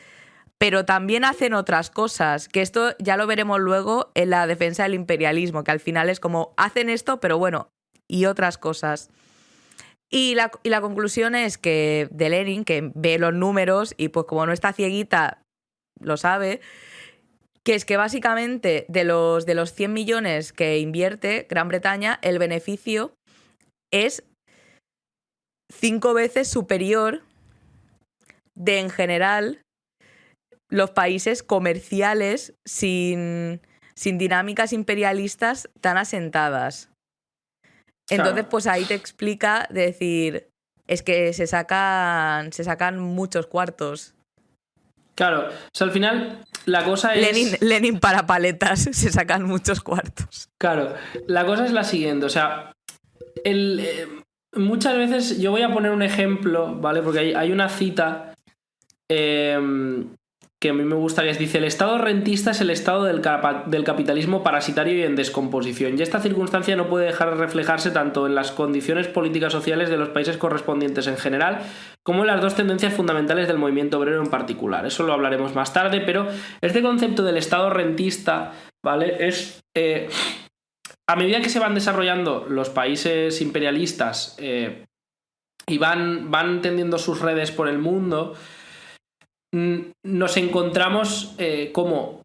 pero también hacen otras cosas, que esto ya lo veremos luego en la defensa del imperialismo, que al final es como, hacen esto, pero bueno, y otras cosas. Y la conclusión es que de Lenin, que ve los números y pues como no está cieguita, lo sabe, que es que básicamente de los 100 millones que invierte Gran Bretaña, el beneficio es 5 veces superior de, en general, los países comerciales sin dinámicas imperialistas tan asentadas. Entonces, Claro. pues ahí te explica de decir, es que se sacan muchos cuartos. Claro, o sea, al final la cosa es... Lenin para paletas, se sacan muchos cuartos. Claro, la cosa es la siguiente, o sea, muchas veces yo voy a poner un ejemplo, ¿vale? Porque hay una cita que a mí me gusta, que dice: el estado rentista es el estado del capitalismo parasitario y en descomposición, y esta circunstancia no puede dejar de reflejarse tanto en las condiciones políticas sociales de los países correspondientes en general, como en las dos tendencias fundamentales del movimiento obrero en particular. Eso lo hablaremos más tarde, pero este concepto del estado rentista, ¿vale? Es... a medida que se van desarrollando los países imperialistas y van tendiendo sus redes por el mundo, nos encontramos como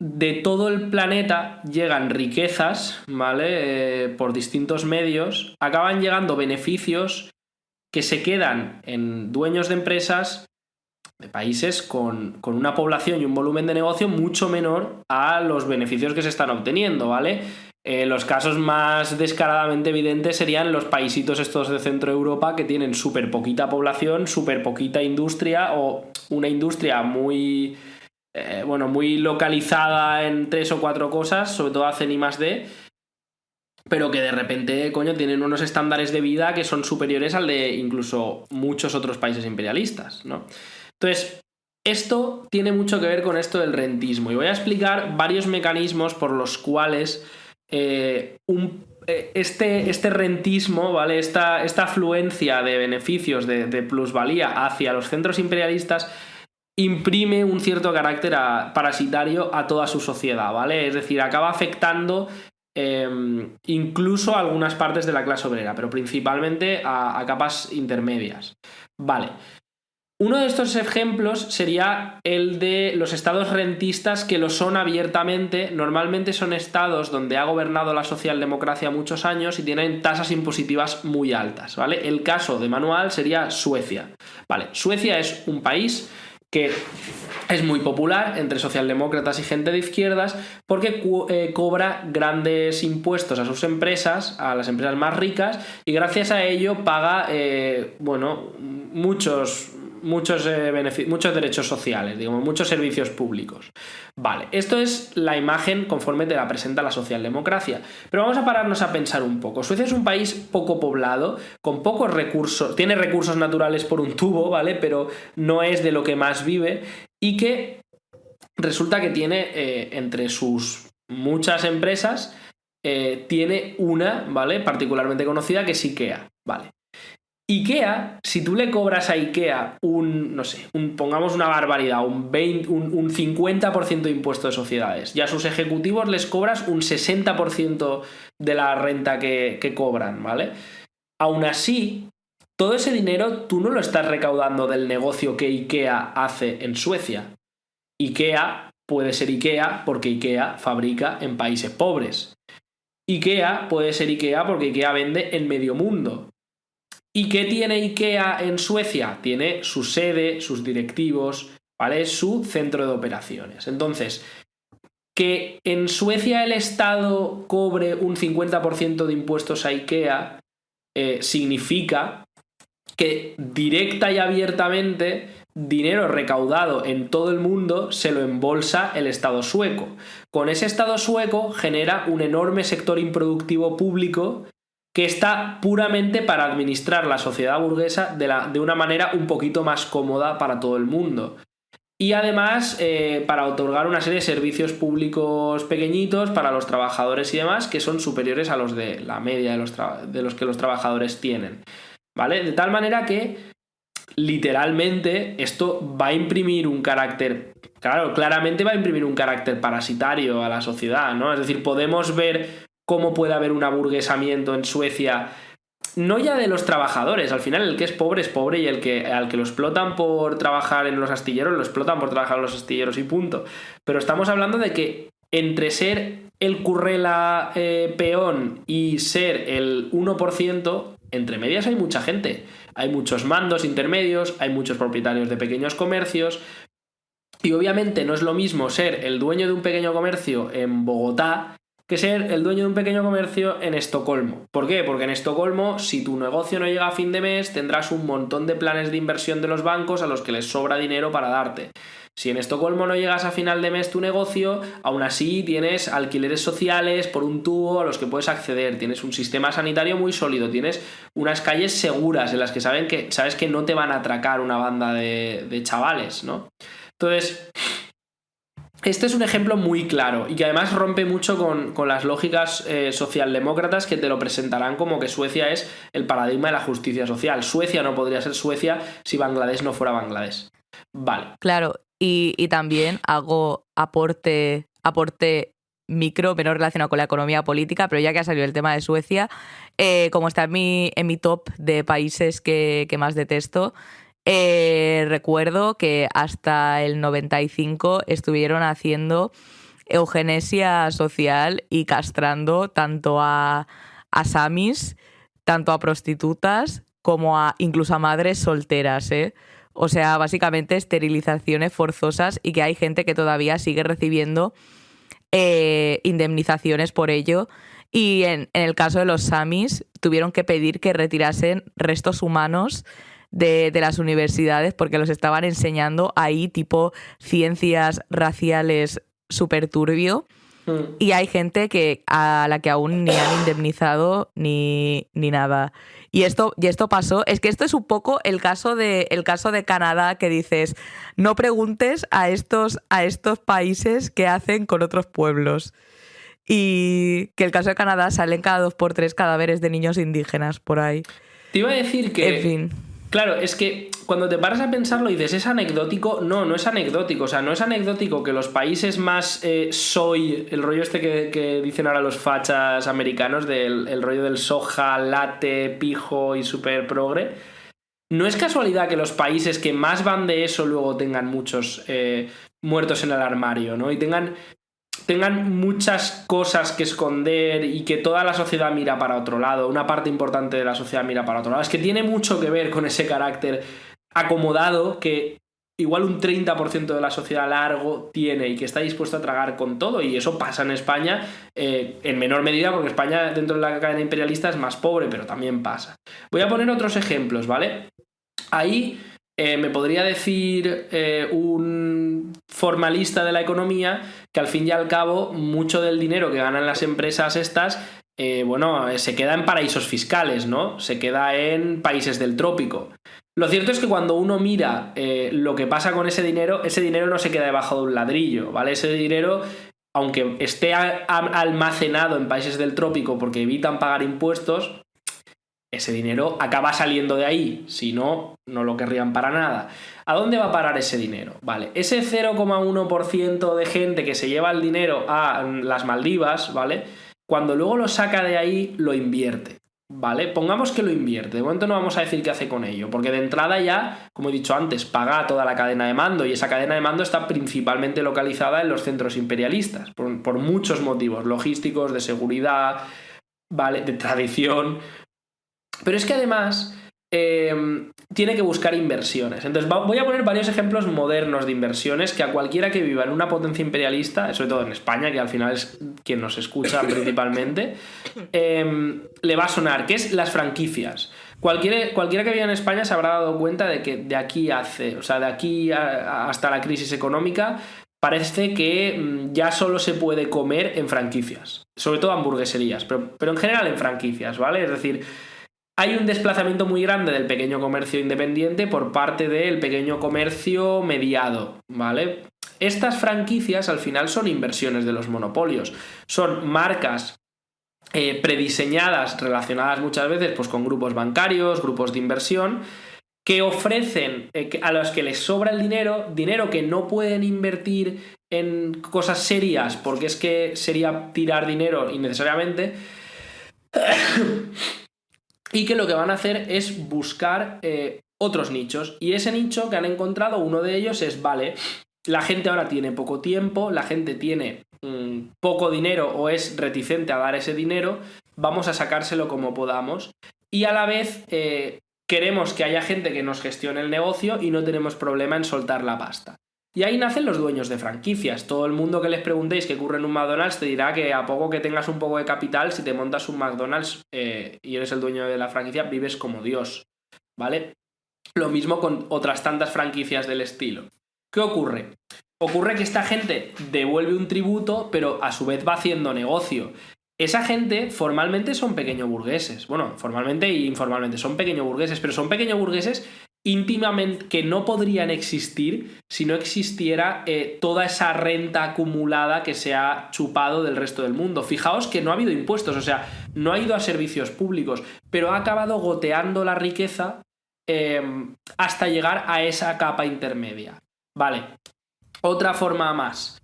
de todo el planeta llegan riquezas, ¿vale? Por distintos medios, acaban llegando beneficios que se quedan en dueños de empresas de países con una población y un volumen de negocio mucho menor a los beneficios que se están obteniendo, ¿vale? Los casos más descaradamente evidentes serían los paisitos estos de Centro Europa, que tienen súper poquita población, súper poquita industria, o una industria muy muy localizada en 3 o 4 cosas, sobre todo hacen I+D, pero que de repente, coño, tienen unos estándares de vida que son superiores al de incluso muchos otros países imperialistas, ¿no? Entonces, esto tiene mucho que ver con esto del rentismo, y voy a explicar varios mecanismos por los cuales este rentismo, ¿vale? Esta afluencia de beneficios, de plusvalía hacia los centros imperialistas, imprime un cierto carácter parasitario a toda su sociedad, ¿vale? Es decir, acaba afectando incluso a algunas partes de la clase obrera, pero principalmente a capas intermedias. Vale. Uno de estos ejemplos sería el de los estados rentistas, que lo son abiertamente. Normalmente son estados donde ha gobernado la socialdemocracia muchos años y tienen tasas impositivas muy altas, ¿vale? El caso de manual sería Suecia. Vale, Suecia es un país que es muy popular entre socialdemócratas y gente de izquierdas porque cobra grandes impuestos a sus empresas, a las empresas más ricas, y gracias a ello paga muchos derechos sociales, digamos, muchos servicios públicos. Vale, esto es la imagen conforme te la presenta la socialdemocracia. Pero vamos a pararnos a pensar un poco. Suecia es un país poco poblado, con pocos recursos, tiene recursos naturales por un tubo, ¿vale? Pero no es de lo que más vive, y que resulta que tiene entre sus muchas empresas, tiene una, ¿vale? Particularmente conocida, que es IKEA, ¿vale? IKEA, si tú le cobras a IKEA pongamos una barbaridad, un 50% de impuesto de sociedades, y a sus ejecutivos les cobras un 60% de la renta que cobran, ¿vale? Aún así, todo ese dinero tú no lo estás recaudando del negocio que IKEA hace en Suecia. IKEA puede ser IKEA porque IKEA fabrica en países pobres. IKEA puede ser IKEA porque IKEA vende en medio mundo. ¿Y qué tiene IKEA en Suecia? Tiene su sede, sus directivos, ¿vale? Su centro de operaciones. Entonces, que en Suecia el Estado cobre un 50% de impuestos a IKEA significa que directa y abiertamente dinero recaudado en todo el mundo se lo embolsa el Estado sueco. Con ese Estado sueco genera un enorme sector improductivo público que está puramente para administrar la sociedad burguesa de una manera un poquito más cómoda para todo el mundo. Y además para otorgar una serie de servicios públicos pequeñitos para los trabajadores y demás que son superiores a los de la media de los que los trabajadores tienen, ¿vale? De tal manera que literalmente esto va a imprimir un carácter, claro, claramente va a imprimir un carácter parasitario a la sociedad, ¿no? Es decir, podemos ver cómo puede haber un aburguesamiento en Suecia, no ya de los trabajadores, al final el que es pobre y al que lo explotan por trabajar en los astilleros, lo explotan por trabajar en los astilleros y punto. Pero estamos hablando de que entre ser el currela peón y ser el 1%, entre medias hay mucha gente. Hay muchos mandos intermedios, hay muchos propietarios de pequeños comercios. Y obviamente no es lo mismo ser el dueño de un pequeño comercio en Bogotá que ser el dueño de un pequeño comercio en Estocolmo. ¿Por qué? Porque en Estocolmo, si tu negocio no llega a fin de mes, tendrás un montón de planes de inversión de los bancos a los que les sobra dinero para darte. Si en Estocolmo no llegas a final de mes tu negocio, aún así tienes alquileres sociales por un tubo a los que puedes acceder, tienes un sistema sanitario muy sólido, tienes unas calles seguras en las que sabes que no te van a atracar una banda de chavales, ¿no? Entonces, este es un ejemplo muy claro y que además rompe mucho con las lógicas socialdemócratas que te lo presentarán como que Suecia es el paradigma de la justicia social. Suecia no podría ser Suecia si Bangladesh no fuera Bangladesh. Vale. Claro, y también hago aporte micro, menos relacionado con la economía política, pero ya que ha salido el tema de Suecia, como está en mi top de países que más detesto, recuerdo que hasta el 95 estuvieron haciendo eugenesia social y castrando tanto a samis, tanto a prostitutas, como incluso a madres solteras, ¿eh? O sea, básicamente esterilizaciones forzosas y que hay gente que todavía sigue recibiendo indemnizaciones por ello. Y en el caso de los samis tuvieron que pedir que retirasen restos humanos de las universidades porque los estaban enseñando ahí tipo ciencias raciales súper turbio. Y hay gente a la que aún ni han indemnizado ni nada. Y esto pasó, es que esto es un poco el caso de Canadá, que dices, no preguntes a estos países qué hacen con otros pueblos. Y que el caso de Canadá salen cada 2x3 cadáveres de niños indígenas por ahí. Te iba a decir que... En fin. Claro, es que cuando te paras a pensarlo y dices, ¿es anecdótico? No es anecdótico. O sea, no es anecdótico que los países más el rollo este que dicen ahora los fachas americanos, el rollo del soja, latte, pijo y super progre. No es casualidad que los países que más van de eso luego tengan muchos muertos en el armario, ¿no? Y tengan muchas cosas que esconder y que toda la sociedad mira para otro lado, una parte importante de la sociedad mira para otro lado. Es que tiene mucho que ver con ese carácter acomodado que igual un 30% de la sociedad largo tiene y que está dispuesto a tragar con todo, y eso pasa en España en menor medida porque España dentro de la cadena imperialista es más pobre, pero también pasa. Voy a poner otros ejemplos, ¿vale? Ahí me podría decir un formalista de la economía que al fin y al cabo mucho del dinero que ganan las empresas estas se queda en paraísos fiscales, ¿no? Se queda en países del trópico. Lo cierto es que cuando uno mira lo que pasa con ese dinero no se queda debajo de un ladrillo, ¿vale? Ese dinero, aunque esté almacenado en países del trópico porque evitan pagar impuestos, ese dinero acaba saliendo de ahí, si no, no lo querrían para nada. ¿A dónde va a parar ese dinero? Vale, ese 0,1% de gente que se lleva el dinero a las Maldivas, ¿vale? Cuando luego lo saca de ahí, lo invierte, ¿vale? Pongamos que lo invierte, de momento no vamos a decir qué hace con ello, porque de entrada ya, como he dicho antes, paga toda la cadena de mando, y esa cadena de mando está principalmente localizada en los centros imperialistas, por muchos motivos, logísticos, de seguridad, ¿vale? De tradición. Pero es que además tiene que buscar inversiones. Entonces voy a poner varios ejemplos modernos de inversiones que a cualquiera que viva en una potencia imperialista, sobre todo en España, que al final es quien nos escucha principalmente, le va a sonar, que es las franquicias. Cualquiera que viva en España se habrá dado cuenta de que de aquí hasta la crisis económica parece que ya solo se puede comer en franquicias, sobre todo hamburgueserías, pero en general en franquicias, ¿vale? Es decir, hay un desplazamiento muy grande del pequeño comercio independiente por parte del pequeño comercio mediado, ¿vale? Estas franquicias al final son inversiones de los monopolios, son marcas prediseñadas, relacionadas muchas veces pues, con grupos bancarios, grupos de inversión, que ofrecen a los que les sobra el dinero que no pueden invertir en cosas serias, porque es que sería tirar dinero innecesariamente, y que lo que van a hacer es buscar otros nichos. Y ese nicho que han encontrado, uno de ellos es, vale, la gente ahora tiene poco tiempo, la gente tiene poco dinero o es reticente a dar ese dinero, vamos a sacárselo como podamos. Y a la vez queremos que haya gente que nos gestione el negocio y no tenemos problema en soltar la pasta. Y ahí nacen los dueños de franquicias. Todo el mundo que les preguntéis qué ocurre en un McDonald's te dirá que a poco que tengas un poco de capital, si te montas un McDonald's y eres el dueño de la franquicia, vives como Dios, ¿vale? Lo mismo con otras tantas franquicias del estilo. ¿Qué ocurre? Ocurre que esta gente devuelve un tributo, pero a su vez va haciendo negocio. Esa gente formalmente son pequeño burgueses. Bueno, formalmente e informalmente son pequeño burgueses, pero son pequeño burgueses íntimamente que no podrían existir si no existiera toda esa renta acumulada que se ha chupado del resto del mundo. Fijaos que no ha habido impuestos, o sea, no ha ido a servicios públicos, pero ha acabado goteando la riqueza hasta llegar a esa capa intermedia. Vale, otra forma más.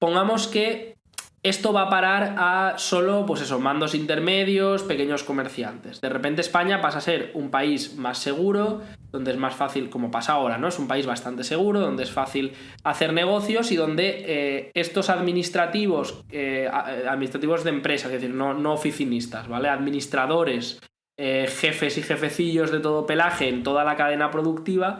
Pongamos que esto va a parar a solo, pues eso, mandos intermedios, pequeños comerciantes. De repente España pasa a ser un país más seguro, donde es más fácil, como pasa ahora, ¿no? Es un país bastante seguro, donde es fácil hacer negocios y donde estos administrativos de empresas, es decir, no oficinistas, ¿vale? Administradores, jefes y jefecillos de todo pelaje en toda la cadena productiva,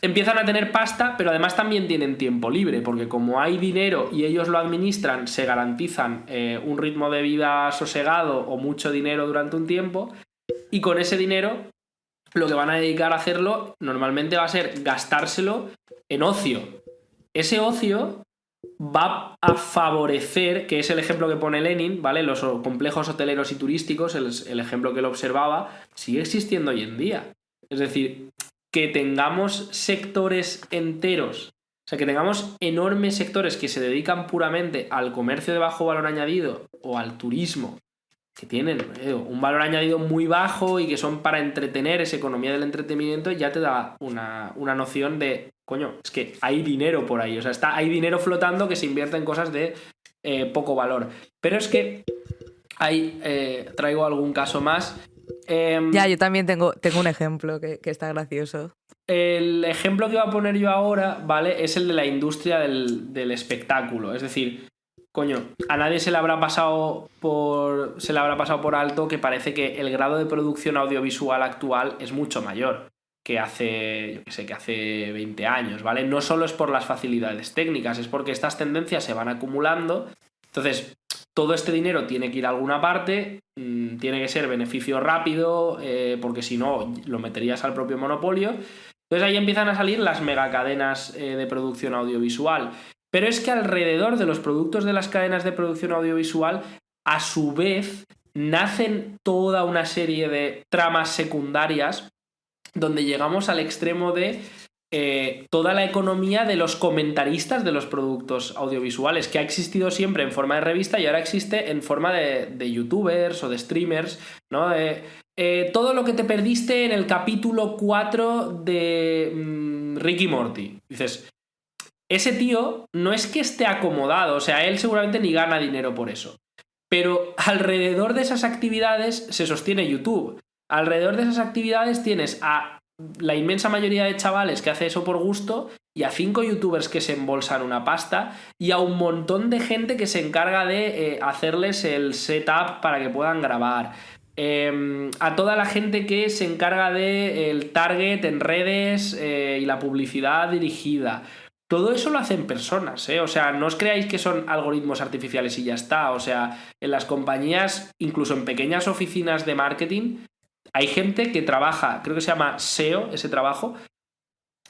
empiezan a tener pasta, pero además también tienen tiempo libre, porque como hay dinero y ellos lo administran, se garantizan un ritmo de vida sosegado o mucho dinero durante un tiempo, y con ese dinero lo que van a dedicar a hacerlo normalmente va a ser gastárselo en ocio. Ese ocio va a favorecer, que es el ejemplo que pone Lenin, ¿vale? Los complejos hoteleros y turísticos, el ejemplo que él observaba, sigue existiendo hoy en día. Es decir, que tengamos sectores enteros, o sea, que tengamos enormes sectores que se dedican puramente al comercio de bajo valor añadido o al turismo, que tienen un valor añadido muy bajo y que son para entretener, esa economía del entretenimiento, ya te da una noción de, coño, es que hay dinero por ahí, o sea, hay dinero flotando que se invierte en cosas de poco valor. Pero es que traigo algún caso más. Ya, yo también tengo un ejemplo que está gracioso. El ejemplo que voy a poner yo ahora, ¿vale? Es el de la industria del espectáculo. Es decir, coño, a nadie se le habrá pasado por alto que parece que el grado de producción audiovisual actual es mucho mayor que hace 20 años, ¿vale? No solo es por las facilidades técnicas, es porque estas tendencias se van acumulando. Entonces, todo este dinero tiene que ir a alguna parte, tiene que ser beneficio rápido, porque si no lo meterías al propio monopolio. Entonces ahí empiezan a salir las megacadenas de producción audiovisual. Pero es que alrededor de los productos de las cadenas de producción audiovisual, a su vez, nacen toda una serie de tramas secundarias donde llegamos al extremo de toda la economía de los comentaristas de los productos audiovisuales, que ha existido siempre en forma de revista y ahora existe en forma de youtubers o de streamers, ¿no? Todo lo que te perdiste en el capítulo 4 de Rick y Morty. Dices, ese tío no es que esté acomodado, o sea, él seguramente ni gana dinero por eso. Pero alrededor de esas actividades se sostiene YouTube. Alrededor de esas actividades tienes a la inmensa mayoría de chavales que hace eso por gusto y a 5 youtubers que se embolsan una pasta y a un montón de gente que se encarga de hacerles el setup para que puedan grabar. A toda la gente que se encarga del target en redes y la publicidad dirigida. Todo eso lo hacen personas, ¿eh? O sea, no os creáis que son algoritmos artificiales y ya está. O sea, en las compañías, incluso en pequeñas oficinas de marketing, hay gente que trabaja, creo que se llama SEO, ese trabajo,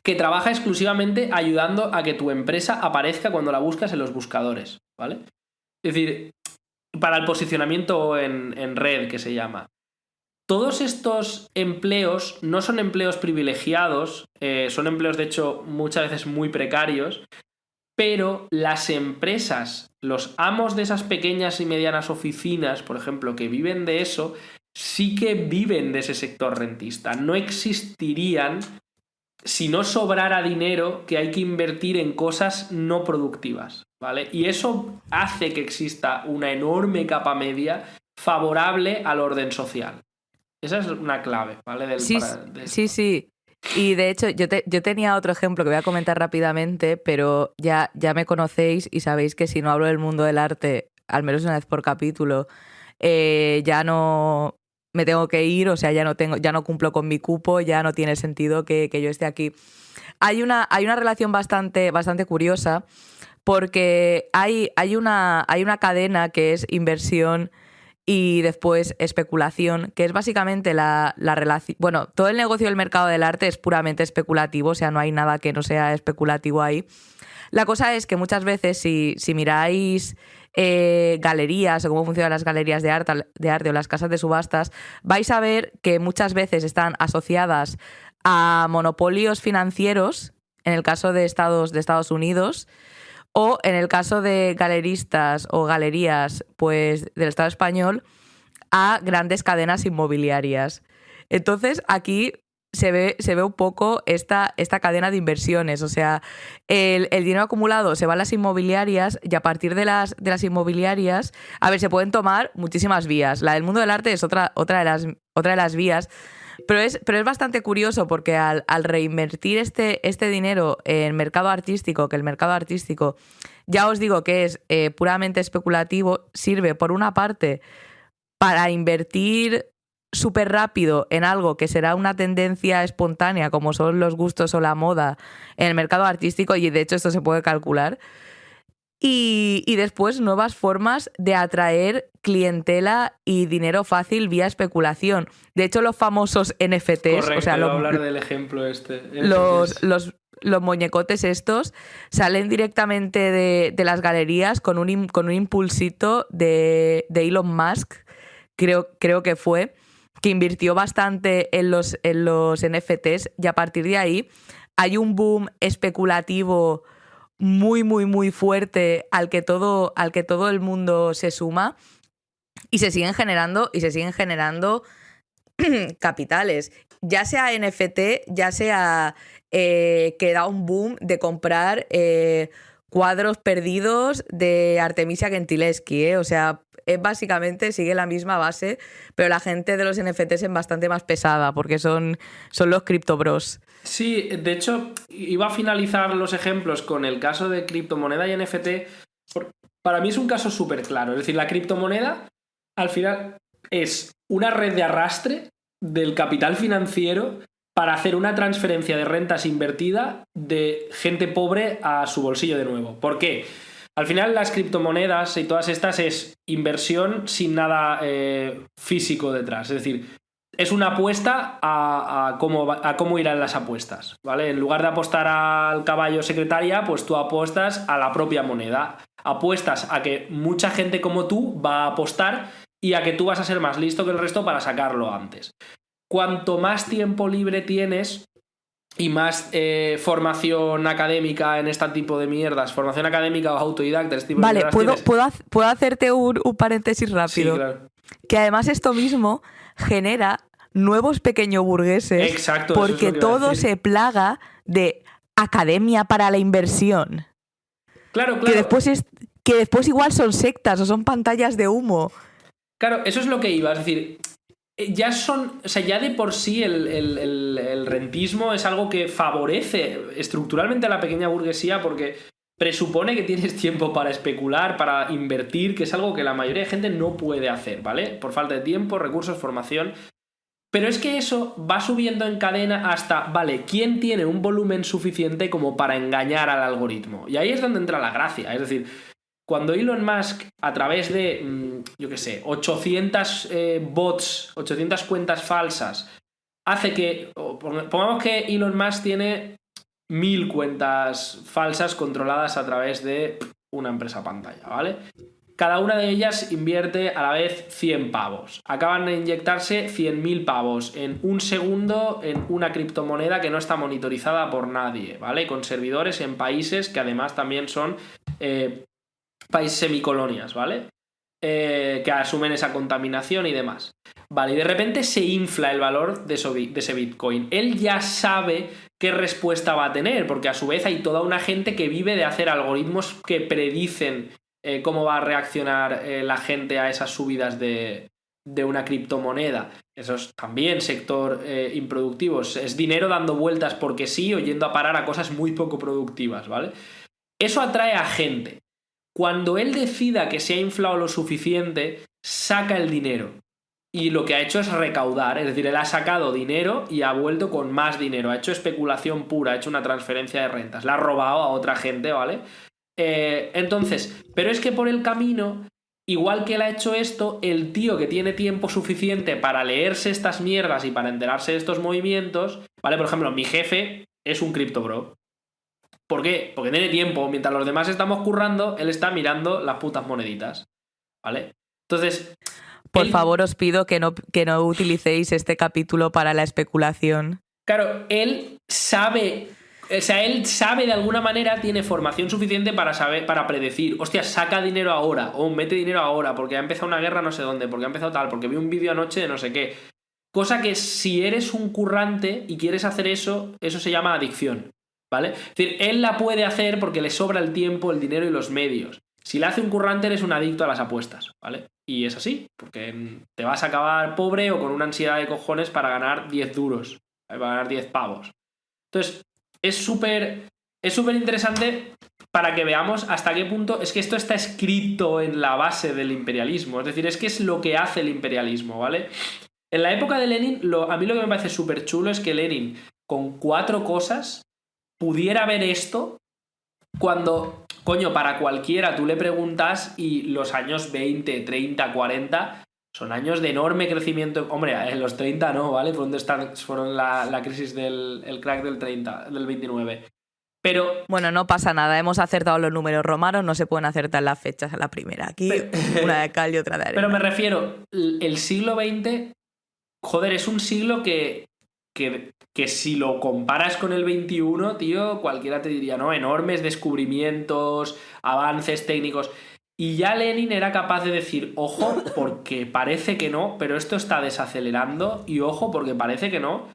que trabaja exclusivamente ayudando a que tu empresa aparezca cuando la buscas en los buscadores, ¿vale? Es decir, para el posicionamiento en red, que se llama. Todos estos empleos no son empleos privilegiados, son empleos de hecho muchas veces muy precarios, pero las empresas, los amos de esas pequeñas y medianas oficinas, por ejemplo, que viven de eso, sí que viven de ese sector rentista. No existirían si no sobrara dinero que hay que invertir en cosas no productivas, ¿vale? Y eso hace que exista una enorme capa media favorable al orden social. Esa es una clave, ¿vale? Sí. Y de hecho, yo tenía otro ejemplo que voy a comentar rápidamente, pero ya me conocéis y sabéis que si no hablo del mundo del arte, al menos una vez por capítulo, ya no me tengo que ir, o sea, ya no cumplo con mi cupo, ya no tiene sentido que yo esté aquí. Hay una relación bastante curiosa, porque hay una cadena que es inversión y después especulación, que es básicamente la relación. Bueno, todo el negocio del mercado del arte es puramente especulativo, o sea, no hay nada que no sea especulativo ahí. La cosa es que muchas veces, si miráis galerías o cómo funcionan las galerías de arte o las casas de subastas, vais a ver que muchas veces están asociadas a monopolios financieros, en el caso de Estados Unidos, o en el caso de galeristas o galerías pues, del Estado español, a grandes cadenas inmobiliarias. Entonces, aquí se ve un poco esta cadena de inversiones. O sea, el dinero acumulado se va a las inmobiliarias y a partir de las inmobiliarias, a ver, se pueden tomar muchísimas vías. La del mundo del arte es otra de las vías. Pero es bastante curioso porque al reinvertir este dinero en mercado artístico, que el mercado artístico, ya os digo que es puramente especulativo, sirve por una parte para invertir súper rápido en algo que será una tendencia espontánea, como son los gustos o la moda en el mercado artístico, y de hecho esto se puede calcular. Y después nuevas formas de atraer clientela y dinero fácil vía especulación. De hecho, los famosos NFTs... Correcto, o sea, voy a hablar del ejemplo este. Los muñecotes estos salen directamente de las galerías con un impulsito de Elon Musk, creo que fue, que invirtió bastante en los NFTs, y a partir de ahí hay un boom especulativo muy, muy, muy fuerte al que todo el mundo se suma, y se siguen generando capitales, ya sea NFT, ya sea que da un boom de comprar cuadros perdidos de Artemisia Gentileschi, o sea, básicamente sigue la misma base, pero la gente de los NFTs es bastante más pesada porque son los criptobros. Sí, de hecho, iba a finalizar los ejemplos con el caso de criptomoneda y NFT. Para mí es un caso súper claro. Es decir, la criptomoneda, al final, es una red de arrastre del capital financiero para hacer una transferencia de rentas invertida de gente pobre a su bolsillo de nuevo. ¿Por qué? Al final, las criptomonedas y todas estas es inversión sin nada físico detrás. Es decir, es una apuesta a cómo irán las apuestas, ¿vale? En lugar de apostar al caballo secretaria, pues tú apuestas a la propia moneda. Apuestas a que mucha gente como tú va a apostar y a que tú vas a ser más listo que el resto para sacarlo antes. Cuanto más tiempo libre tienes, y más formación académica en este tipo de mierdas, formación académica o autodidacta, este tipo de Vale, mierdas ¿puedo hacerte un paréntesis rápido? Sí, claro. Que además esto mismo genera nuevos pequeños burgueses. Exacto, eso es porque lo que iba a todo decir. se plaga de academia para la inversión. Claro. Que después igual son sectas o son pantallas de humo. Claro, eso es lo que iba. Es decir, ya de por sí el rentismo es algo que favorece estructuralmente a la pequeña burguesía porque presupone que tienes tiempo para especular, para invertir, que es algo que la mayoría de gente no puede hacer, ¿vale? Por falta de tiempo, recursos, formación. Pero es que eso va subiendo en cadena hasta, vale, ¿quién tiene un volumen suficiente como para engañar al algoritmo? Y ahí es donde entra la gracia. Es decir, cuando Elon Musk, a través de, 800 bots, 800 cuentas falsas, hace que, pongamos que Elon Musk tiene 1000 cuentas falsas controladas a través de una empresa pantalla, ¿vale? Cada una de ellas invierte a la vez 100 pavos. Acaban de inyectarse 100.000 pavos en un segundo en una criptomoneda que no está monitorizada por nadie, ¿vale? Con servidores en países que además también son países semicolonias, ¿vale? Que asumen esa contaminación y demás. Vale, y de repente se infla el valor de ese Bitcoin. Él ya sabe qué respuesta va a tener, porque a su vez hay toda una gente que vive de hacer algoritmos que predicen cómo va a reaccionar la gente a esas subidas de una criptomoneda. Eso es también sector improductivo. Es dinero dando vueltas porque sí o yendo a parar a cosas muy poco productivas, ¿vale? Eso atrae a gente. Cuando él decida que se ha inflado lo suficiente, saca el dinero. Y lo que ha hecho es recaudar, es decir, él ha sacado dinero y ha vuelto con más dinero, ha hecho especulación pura, ha hecho una transferencia de rentas, la ha robado a otra gente, ¿vale? Entonces, pero es que por el camino, igual que él ha hecho esto, el tío que tiene tiempo suficiente para leerse estas mierdas y para enterarse de estos movimientos, ¿vale? Por ejemplo, mi jefe es un cripto bro. ¿Por qué? Porque tiene tiempo. Mientras los demás estamos currando, él está mirando las putas moneditas. ¿Vale? Entonces... Por favor, os pido que no utilicéis este capítulo para la especulación. Claro, él sabe... O sea, él sabe de alguna manera, tiene formación suficiente para predecir, hostia, saca dinero ahora, o mete dinero ahora, porque ha empezado una guerra no sé dónde, porque ha empezado tal, porque vi un vídeo anoche de no sé qué. Cosa que si eres un currante y quieres hacer eso se llama adicción. ¿Vale? Es decir, él la puede hacer porque le sobra el tiempo, el dinero y los medios. Si la hace un currante, eres un adicto a las apuestas, ¿vale? Y es así, porque te vas a acabar pobre o con una ansiedad de cojones para ganar 10 duros, para ganar 10 pavos. Entonces, es súper interesante para que veamos hasta qué punto es que esto está escrito en la base del imperialismo. Es decir, es que es lo que hace el imperialismo, ¿vale? En la época de Lenin, a mí lo que me parece súper chulo es que Lenin, con 4 cosas, pudiera ver esto cuando, coño, para cualquiera tú le preguntas y los años 20, 30, 40 son años de enorme crecimiento. Hombre, en los 30 no, ¿vale? Fueron la crisis el crack del 30, del 29. Pero... Bueno, no pasa nada, hemos acertado los números romanos, no se pueden acertar las fechas a la primera. Aquí una de cal y otra de arena. Pero me refiero, el siglo XX, joder, es un siglo que si lo comparas con el 21, tío, cualquiera te diría, ¿no? Enormes descubrimientos, avances técnicos. Y ya Lenin era capaz de decir, ojo, porque parece que no, pero esto está desacelerando, y ojo, porque parece que no,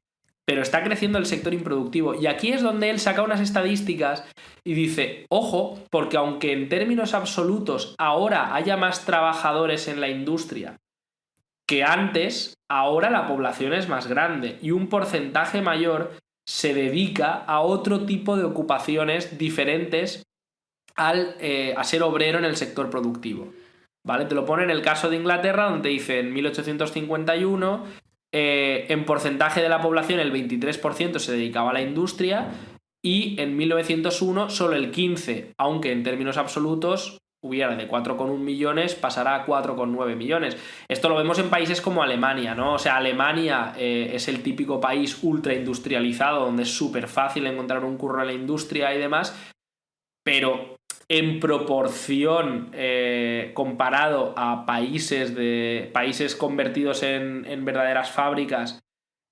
pero está creciendo el sector improductivo. Y aquí es donde él saca unas estadísticas y dice, ojo, porque aunque en términos absolutos ahora haya más trabajadores en la industria que antes, ahora la población es más grande y un porcentaje mayor se dedica a otro tipo de ocupaciones diferentes a ser obrero en el sector productivo. ¿Vale? Te lo pone en el caso de Inglaterra, donde dice en 1851, en porcentaje de la población el 23% se dedicaba a la industria y en 1901 solo el 15%, aunque en términos absolutos hubiera de 4,1 millones, pasará a 4,9 millones. Esto lo vemos en países como Alemania, ¿no? O sea, Alemania es el típico país ultra industrializado, donde es súper fácil encontrar un curro en la industria y demás, pero en proporción comparado a países convertidos en verdaderas fábricas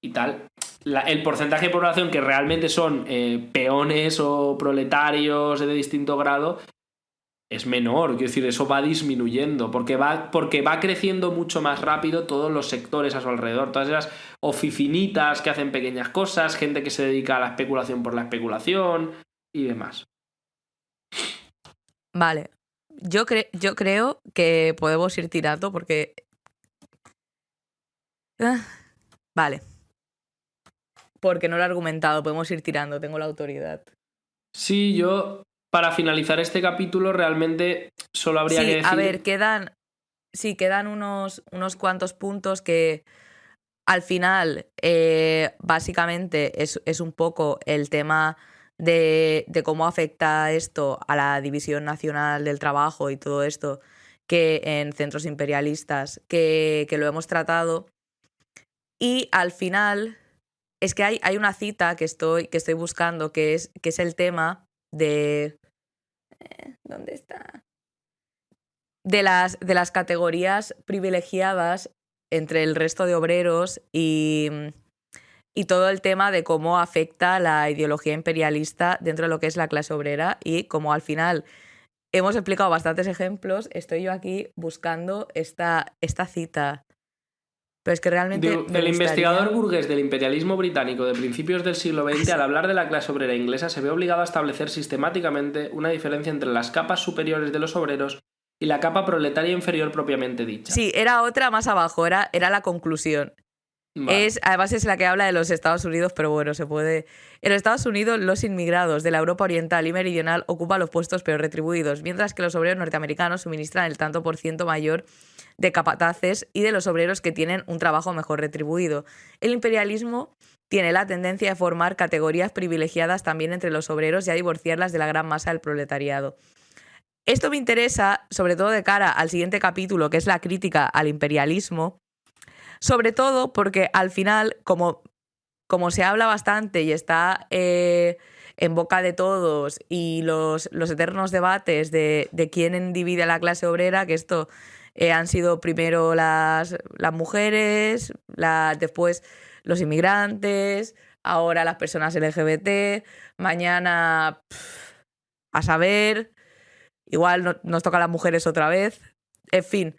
y tal, el porcentaje de población que realmente son peones o proletarios de distinto grado es menor. Quiero decir, eso va disminuyendo porque va creciendo mucho más rápido todos los sectores a su alrededor, todas esas oficinitas que hacen pequeñas cosas, gente que se dedica a la especulación por la especulación y demás. Vale, yo creo que podemos ir tirando porque... Vale. Porque no lo he argumentado, podemos ir tirando, tengo la autoridad. Sí, yo, para finalizar este capítulo, realmente solo habría que decir... A ver, quedan unos cuantos puntos que al final, básicamente, es un poco el tema de cómo afecta esto a la división nacional del trabajo y todo esto, que en centros imperialistas, que lo hemos tratado. Y al final... Es que hay una cita que estoy buscando que es el tema de... ¿Dónde está? De las categorías privilegiadas entre el resto de obreros y todo el tema de cómo afecta la ideología imperialista dentro de lo que es la clase obrera y como al final hemos explicado bastantes ejemplos, estoy yo aquí buscando esta cita. Pero es que realmente el investigador burgués del imperialismo británico de principios del siglo XX, al hablar de la clase obrera inglesa, se ve obligado a establecer sistemáticamente una diferencia entre las capas superiores de los obreros y la capa proletaria inferior propiamente dicha. Sí, era otra más abajo, era la conclusión. Vale. Además es la que habla de los Estados Unidos, pero bueno, se puede... En los Estados Unidos, los inmigrados de la Europa oriental y meridional ocupan los puestos peor retribuidos, mientras que los obreros norteamericanos suministran el tanto por ciento mayor de capataces y de los obreros que tienen un trabajo mejor retribuido. El imperialismo tiene la tendencia de formar categorías privilegiadas también entre los obreros y a divorciarlas de la gran masa del proletariado. Esto me interesa, sobre todo de cara al siguiente capítulo, que es la crítica al imperialismo, sobre todo porque al final, como se habla bastante y está en boca de todos y los eternos debates de quién divide a la clase obrera, que esto han sido primero las mujeres, después los inmigrantes, ahora las personas LGBT, mañana a saber, igual nos toca a las mujeres otra vez, en fin.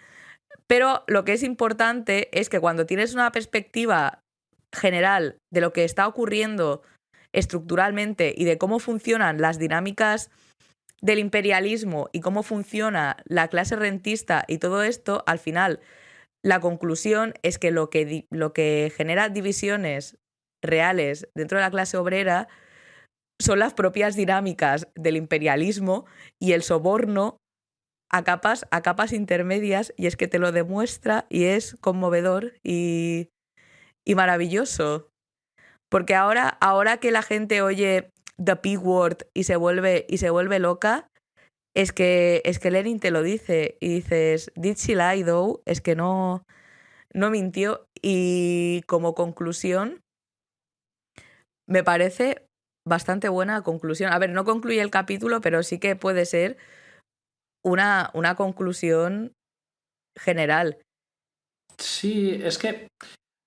Pero lo que es importante es que cuando tienes una perspectiva general de lo que está ocurriendo estructuralmente y de cómo funcionan las dinámicas del imperialismo y cómo funciona la clase rentista y todo esto, al final la conclusión es que lo que genera divisiones reales dentro de la clase obrera son las propias dinámicas del imperialismo y el soborno a capas intermedias, y es que te lo demuestra y es conmovedor y maravilloso. Porque ahora que la gente oye The P Word y se vuelve loca, es que Lenin te lo dice y dices, did she lie though? Es que no mintió. Y como conclusión, me parece bastante buena conclusión. A ver, no concluye el capítulo, pero sí que puede ser una conclusión general. Sí, es que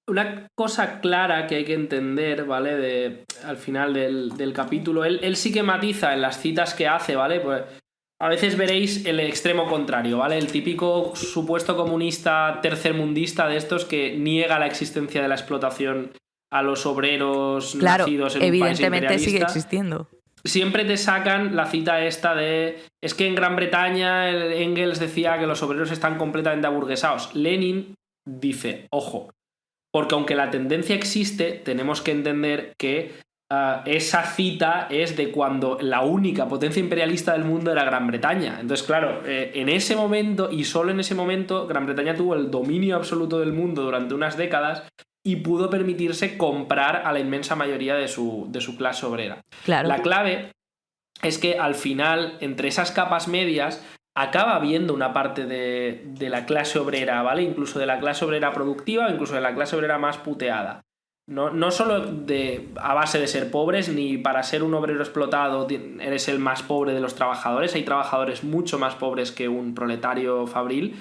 una cosa clara que hay que entender, ¿vale? Al final del capítulo, él sí que matiza en las citas que hace, ¿vale? Pues a veces veréis el extremo contrario, ¿vale? El típico supuesto comunista tercermundista de estos que niega la existencia de la explotación a los obreros nacidos en un país imperialista. Evidentemente sigue existiendo. Siempre te sacan la cita esta de... Es que en Gran Bretaña Engels decía que los obreros están completamente aburguesados. Lenin dice, ojo, porque aunque la tendencia existe, tenemos que entender que esa cita es de cuando la única potencia imperialista del mundo era Gran Bretaña. Entonces, claro, en ese momento, y solo en ese momento, Gran Bretaña tuvo el dominio absoluto del mundo durante unas décadas y pudo permitirse comprar a la inmensa mayoría de su clase obrera. Claro. La clave es que al final, entre esas capas medias, acaba habiendo una parte de la clase obrera, ¿vale? Incluso de la clase obrera productiva, incluso de la clase obrera más puteada. No solo a base de ser pobres, ni para ser un obrero explotado eres el más pobre de los trabajadores. Hay trabajadores mucho más pobres que un proletario fabril,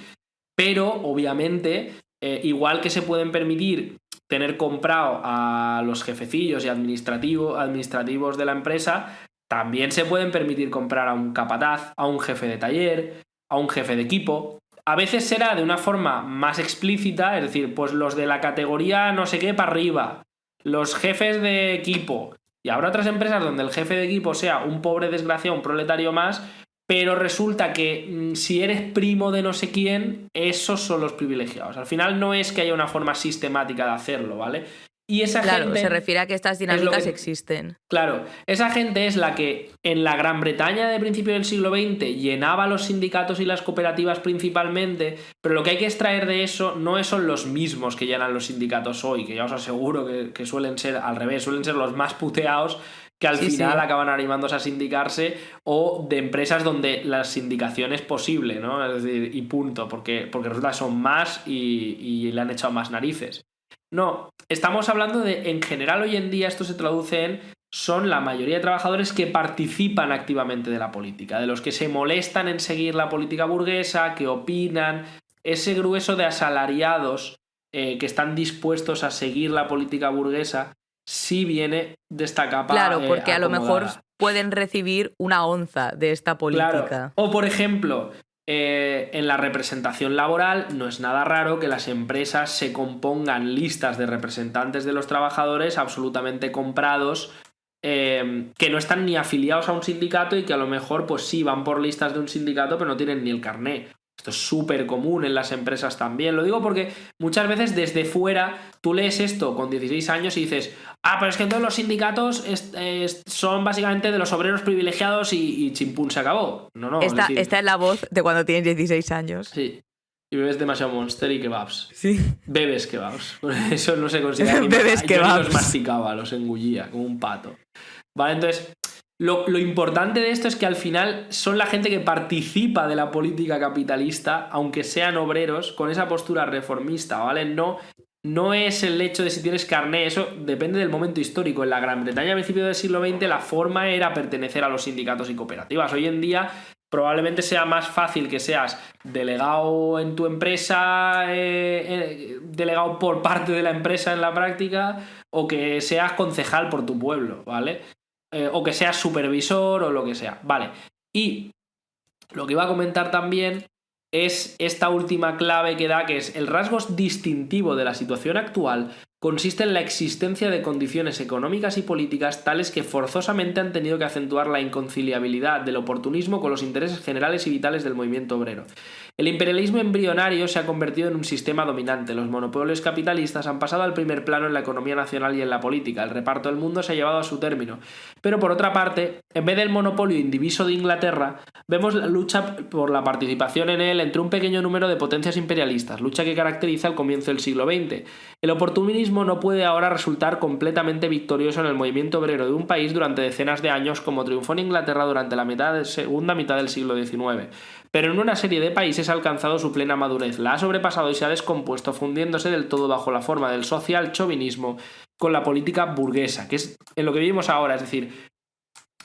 pero obviamente, igual que se pueden permitir tener comprado a los jefecillos y administrativos de la empresa, también se pueden permitir comprar a un capataz, a un jefe de taller, a un jefe de equipo. A veces será de una forma más explícita, es decir, pues los de la categoría no sé qué para arriba, los jefes de equipo. Y habrá otras empresas donde el jefe de equipo sea un pobre desgraciado, un proletario más, pero resulta que si eres primo de no sé quién, esos son los privilegiados. Al final no es que haya una forma sistemática de hacerlo, ¿vale? Y esa gente... se refiere a que estas dinámicas existen. Claro, esa gente es la que en la Gran Bretaña de principio del siglo XX llenaba los sindicatos y las cooperativas principalmente, pero lo que hay que extraer de eso no son los mismos que llenan los sindicatos hoy, que ya os aseguro que suelen ser al revés, suelen ser los más puteados que al final acaban animándose a sindicarse, o de empresas donde la sindicación es posible, ¿no? Es decir, y punto, porque resulta que son más y le han echado más narices. No, estamos hablando de, en general hoy en día esto se traduce en, son la mayoría de trabajadores que participan activamente de la política, de los que se molestan en seguir la política burguesa, que opinan, ese grueso de asalariados que están dispuestos a seguir la política burguesa, sí viene de esta capa. Claro, porque a lo acomodada. mejor pueden recibir una onza de esta política. Claro. O por ejemplo, en la representación laboral no es nada raro que las empresas se compongan listas de representantes de los trabajadores absolutamente comprados, que no están ni afiliados a un sindicato y que a lo mejor pues sí van por listas de un sindicato pero no tienen ni el carné. Esto es súper común en las empresas también. Lo digo porque muchas veces desde fuera tú lees esto con 16 años y dices, pero es que todos los sindicatos son básicamente de los obreros privilegiados y chimpún, se acabó. No, esta es la voz de cuando tienes 16 años. Sí. Y bebes demasiado Monster y kebabs. Sí. Bebes kebabs. Eso no se considera ni bebes kebabs. Yo ni los masticaba, los engullía como un pato. Vale, entonces... Lo importante de esto es que al final son la gente que participa de la política capitalista, aunque sean obreros, con esa postura reformista, ¿vale? No es el hecho de si tienes carné, eso depende del momento histórico. En la Gran Bretaña a principios del siglo XX la forma era pertenecer a los sindicatos y cooperativas. Hoy en día probablemente sea más fácil que seas delegado en tu empresa, delegado por parte de la empresa en la práctica, o que seas concejal por tu pueblo, ¿vale? O que seas supervisor o lo que sea. Vale. Y lo que iba a comentar también es esta última clave que da, que es el rasgo distintivo de la situación actual consiste en la existencia de condiciones económicas y políticas tales que forzosamente han tenido que acentuar la inconciliabilidad del oportunismo con los intereses generales y vitales del movimiento obrero. El imperialismo embrionario se ha convertido en un sistema dominante. Los monopolios capitalistas han pasado al primer plano en la economía nacional y en la política. El reparto del mundo se ha llevado a su término. Pero por otra parte, en vez del monopolio indiviso de Inglaterra, vemos la lucha por la participación en él entre un pequeño número de potencias imperialistas, lucha que caracteriza el comienzo del siglo XX. El oportunismo no puede ahora resultar completamente victorioso en el movimiento obrero de un país durante decenas de años, como triunfó en Inglaterra durante la segunda mitad del siglo XIX. Pero en una serie de países ha alcanzado su plena madurez, la ha sobrepasado y se ha descompuesto, fundiéndose del todo bajo la forma del social chauvinismo con la política burguesa, que es en lo que vivimos ahora. Es decir,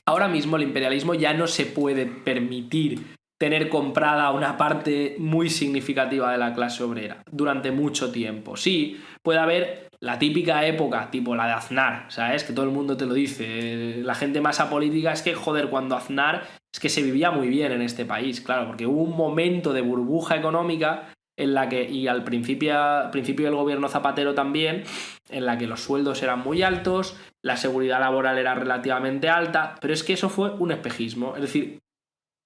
ahora mismo el imperialismo ya no se puede permitir tener comprada una parte muy significativa de la clase obrera durante mucho tiempo. Sí, puede haber la típica época, tipo la de Aznar, ¿sabes? Que todo el mundo te lo dice. La gente más apolítica es que, joder, cuando Aznar es que se vivía muy bien en este país, claro, porque hubo un momento de burbuja económica en la que, y al principio del gobierno Zapatero también, en la que los sueldos eran muy altos, la seguridad laboral era relativamente alta, pero es que eso fue un espejismo. Es decir,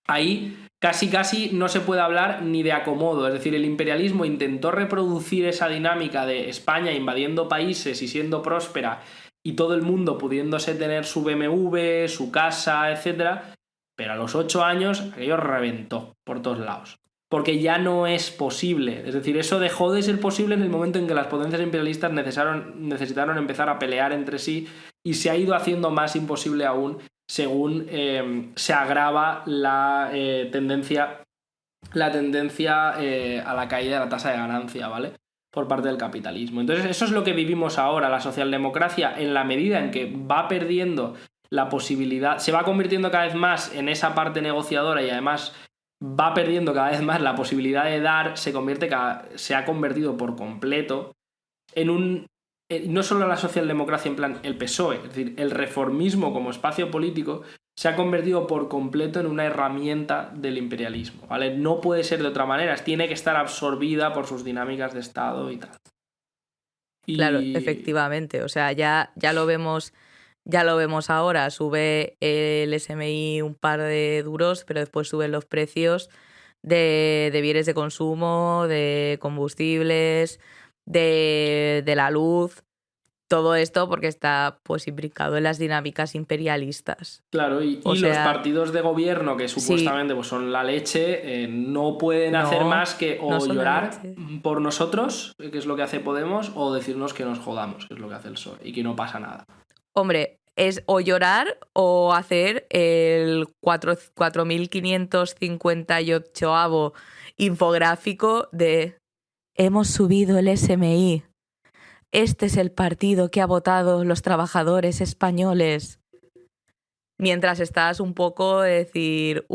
ahí casi no se puede hablar ni de acomodo. Es decir, el imperialismo intentó reproducir esa dinámica de España invadiendo países y siendo próspera y todo el mundo pudiéndose tener su BMW, su casa, etc. Pero a los 8 años aquello reventó por todos lados. Porque ya no es posible. Es decir, eso dejó de ser posible en el momento en que las potencias imperialistas necesitaron empezar a pelear entre sí, y se ha ido haciendo más imposible aún según se agrava la tendencia a la caída de la tasa de ganancia, ¿vale? Por parte del capitalismo. Entonces eso es lo que vivimos ahora. La socialdemocracia, en la medida en que va perdiendo la posibilidad, se va convirtiendo cada vez más en esa parte negociadora y además va perdiendo cada vez más la posibilidad de dar, se ha convertido por completo en un no solo la socialdemocracia en plan el PSOE, es decir, el reformismo como espacio político se ha convertido por completo en una herramienta del imperialismo, ¿vale? No puede ser de otra manera, tiene que estar absorbida por sus dinámicas de Estado y tal. Claro, efectivamente, o sea, ya lo vemos ahora, sube el SMI un par de duros, pero después suben los precios de bienes de consumo, de combustibles, de la luz. Todo esto porque está pues imbricado en las dinámicas imperialistas. Claro, y los partidos de gobierno que supuestamente pues, son la leche, no pueden hacer más que o llorar por nosotros, que es lo que hace Podemos, o decirnos que nos jodamos, que es lo que hace el PSOE, y que no pasa nada. Hombre, es o llorar o hacer el 4.558avo infográfico de hemos subido el SMI. Este es el partido que ha votado los trabajadores españoles. Mientras estás un poco de decir,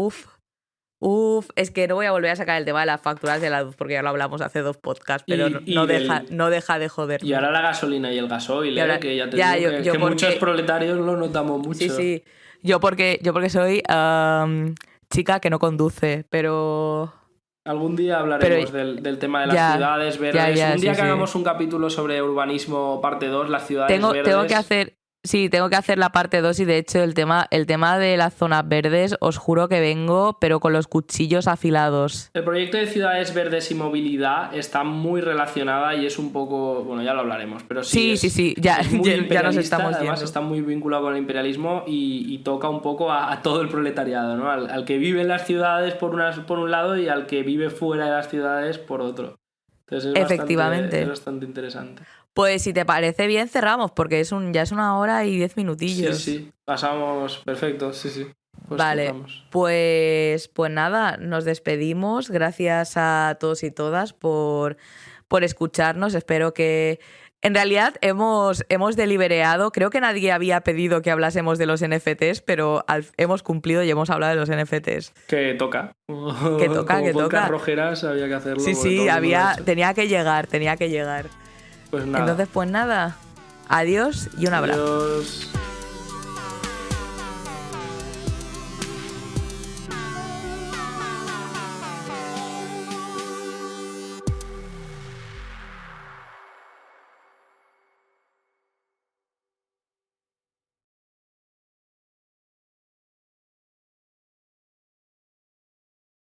es que no voy a volver a sacar el tema de las facturas de la luz porque ya lo hablamos hace 2 podcasts, pero no deja de joder. Y ahora la gasolina y el gasoil, que ya te digo que muchos proletarios lo notamos mucho. Sí. Yo porque soy chica que no conduce, pero... Algún día hablaremos del tema de las ciudades verdes. Un día que hagamos un capítulo sobre urbanismo parte 2, las ciudades verdes. Tengo que hacer la parte 2 y de hecho el tema de las zonas verdes os juro que vengo pero con los cuchillos afilados. El proyecto de ciudades verdes y movilidad está muy relacionada y es un poco... Bueno, ya lo hablaremos, pero sí. Ya nos estamos además yendo. Está muy vinculado con el imperialismo y toca un poco a todo el proletariado, ¿no? Al que vive en las ciudades por un lado y al que vive fuera de las ciudades por otro. Entonces es bastante interesante. Pues si te parece bien cerramos, porque ya es 1 hora y 10 minutillos. Sí, pasamos perfecto, sí. Pues vale, cerramos. Pues nada, nos despedimos. Gracias a todos y todas por escucharnos. Espero que... En realidad hemos deliberado, creo que nadie había pedido que hablásemos de los NFTs, pero hemos cumplido y hemos hablado de los NFTs. Que toca. Que toca. Rojeras había que hacerlo. Sí, tenía que llegar. Pues nada. Entonces, pues nada, adiós y un abrazo. Adiós.